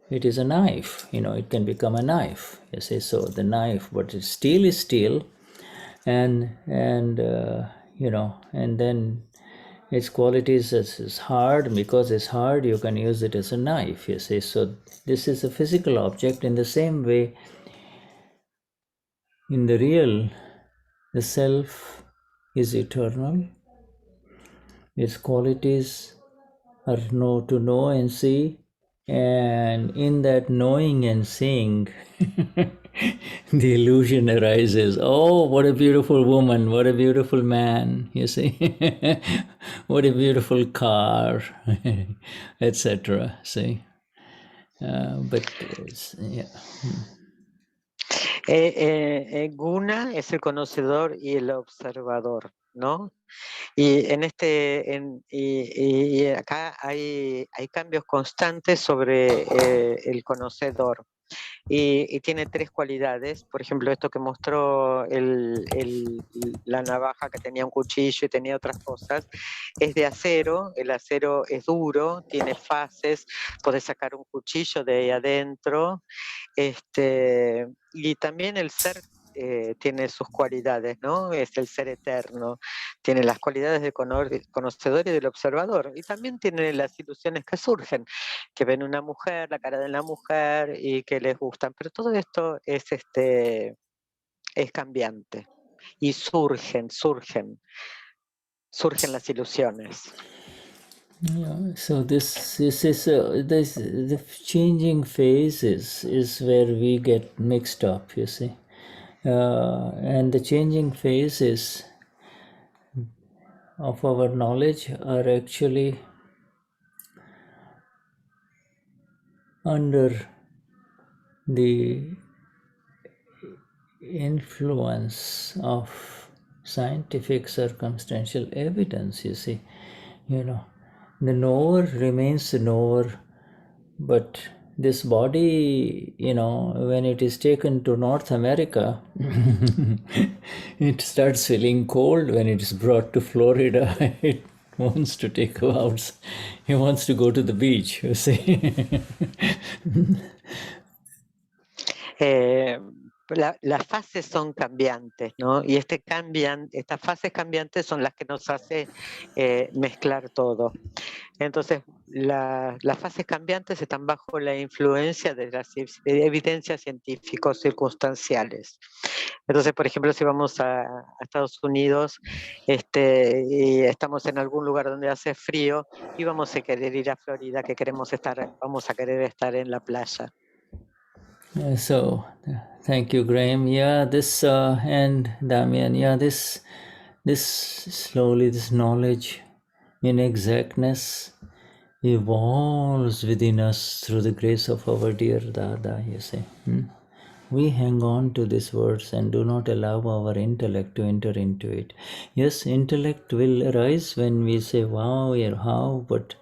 a knife. It can become a knife, you see. So the knife, but steel is steel, and and then its qualities is hard. Because it's hard, you can use it as a knife, you see. So this is a physical object. In the same way, in the real, the self is eternal. Its qualities are to know and see, and in that knowing and seeing the illusion arises. Oh, what a beautiful woman, what a beautiful man, you see. What a beautiful car, etc. See, but yeah. Guna es el conocedor y el observador, ¿no? Y y acá hay cambios constantes sobre el conocedor. Y tiene tres cualidades. Por ejemplo, esto que mostró la navaja, que tenía un cuchillo y tenía otras cosas, es de acero. El acero es duro, tiene fases, podés sacar un cuchillo de ahí adentro. Y también el ser tiene sus cualidades, ¿no? Es el ser eterno, tiene las cualidades del conocedor y del observador, y también tiene las ilusiones que surgen, que ven una mujer, la cara de la mujer y que les gustan, pero todo esto es cambiante y surgen las ilusiones. Yeah, so this is the changing phases is where we get mixed up, you see, and the changing phases of our knowledge are actually under the influence of scientific circumstantial evidence, you see. The knower remains the knower, but this body, when it is taken to North America, it starts feeling cold. When it is brought to Florida, it wants to take out. He wants to go to the beach, you see. Las fases son cambiantes, ¿no? Y estas fases cambiantes son las que nos hace mezclar todo. Entonces, las fases cambiantes están bajo la influencia de las evidencias científicos circunstanciales. Entonces, por ejemplo, si vamos a Estados Unidos y estamos en algún lugar donde hace frío y vamos a querer ir a Florida, vamos a querer estar en la playa. So, thank you, Graham. Yeah, this and Damian. Yeah, this slowly, this knowledge in exactness evolves within us through the grace of our dear Dada. You see, we hang on to these words and do not allow our intellect to enter into it. Yes, intellect will arise when we say, "Wow, yeah, how?" But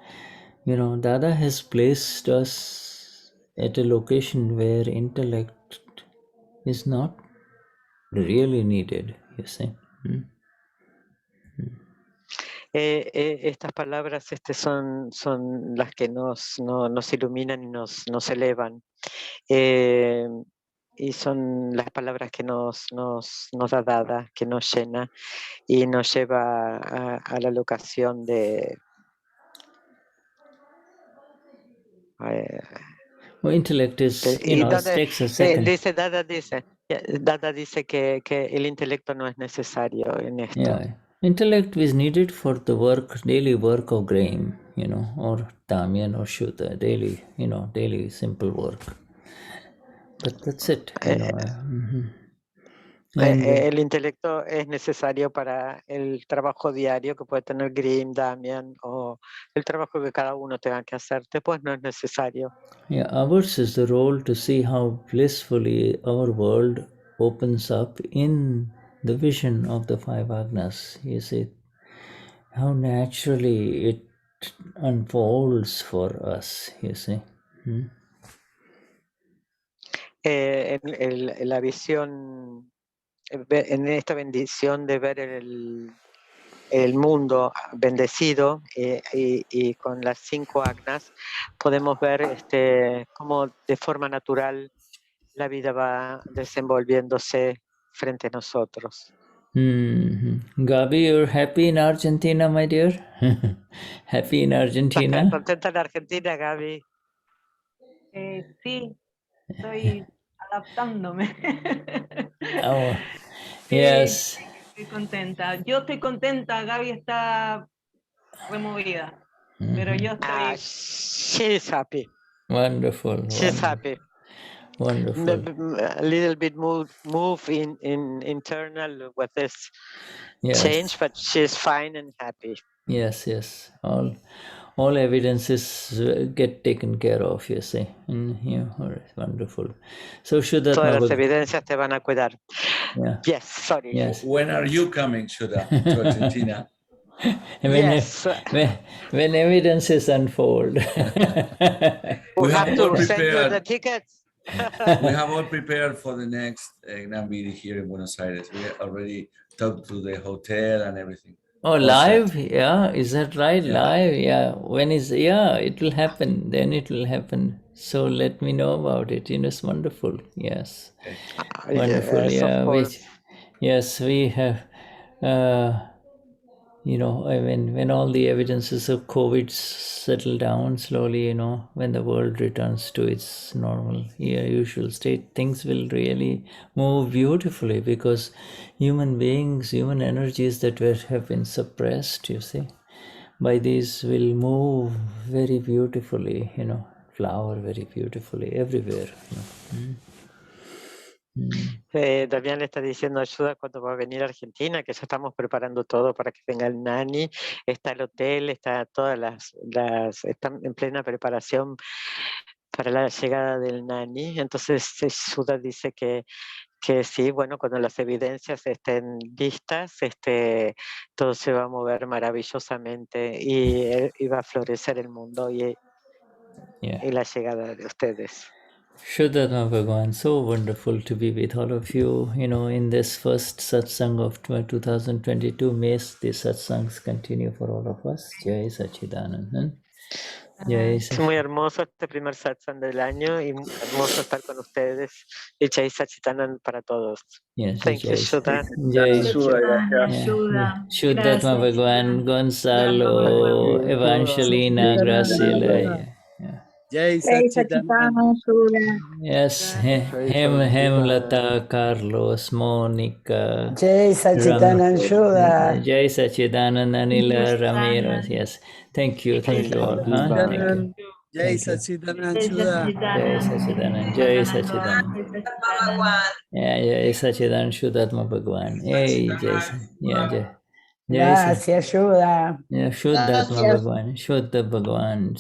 Dada has placed us at a location where intellect is not really needed, you see. Estas palabras son las que nos iluminan y nos elevan. Y son las palabras que nos da Dada, que nos llena y nos lleva a la locación de... Intellect is, takes a second. Dada dice que el intelecto no es necesario en esto. Yeah, intellect is needed for the daily work of Graham, or Damian or Shuddha, daily simple work. But that's it, El intelecto es necesario para el trabajo diario que puede tener Grimm, Damian, o el trabajo que cada uno tenga que hacer. Después no es necesario. Yeah, ours is the role to see how blissfully our world opens up in the vision of the five Agnas. You see, how naturally it unfolds for us, you see. En la visión, en esta bendición de ver el mundo bendecido y con las 5 agnas podemos ver cómo de forma natural la vida va desenvolviéndose frente a nosotros. Gabi, you're happy in Argentina, my dear? Happy in Argentina? ¿Estás contenta en Argentina, Gaby? Sí, estoy adaptándome. Oh, sí, yes. Estoy contenta. Yo estoy contenta, Gaby está removida. Pero yo estoy... She's happy. Wonderful. She's happy. Wonderful. A little bit move in internal with this Yes. change, but she's fine and happy. Yes. All all evidences get taken care of, you see. All right, wonderful. So Shuddhatma, Todas las evidencias te van a cuidar. Yeah. Yes, sorry. Yes. When are you coming, Shuddha, to Argentina? Yes. When evidences unfold. We have all Send you the prepared. tickets. We have all prepared for the next Gnani here in Buenos Aires. We already talked to the hotel and everything. Oh, All live? set. Yeah, is that right? Yeah. Live? Yeah. When is, yeah, it will happen. Then it will happen. So let me know about it. It's wonderful. Yes. Wonderful. Yes, Yeah. of course. We have, when all the evidences of COVID settle down slowly, when the world returns to its normal, usual state, things will really move beautifully, because human beings, human energies that have been suppressed, you see, by these will move very beautifully, flower very beautifully everywhere. Damián le está diciendo ayuda cuando va a venir a Argentina, que ya estamos preparando todo para que venga el Gnani. Está el hotel, está todas están en plena preparación para la llegada del Gnani. Entonces Shuddha dice que sí, bueno, cuando las evidencias estén listas, todo se va a mover maravillosamente y va a florecer el mundo y la llegada de ustedes. Shuddhatma Bhagwan, so wonderful to be with all of you, in this first satsang of 2022. May the satsangs continue for all of us. Jai Sachidanand. Es muy hermoso este primer satsang del año y hermoso estar con ustedes. Y Jai Sachidanand para todos. Yes, Thank you, Shuddha. Jai Shuddha. Shuddhatma Bhagwan, Gonzalo, Evangelina, Graciela. Jai Jai Satchidanand. Satchidanand Shuddha. Yes, Hemlata, Carlos, Monica, Jai Satchidanand Shuddha. Jai Sachidanand, Anila, Ramiro. Yes, thank you all. Thank you. Jai Satchidanand Shuddha. Jai Sachidanand, Jai Sachidanand. Jai Sachidanand, Shuddhatma Bhagwan. Hey, Jai. Gracias, Shuddha. Shuddhatma Bhagwan, Shuddha Bhagwan,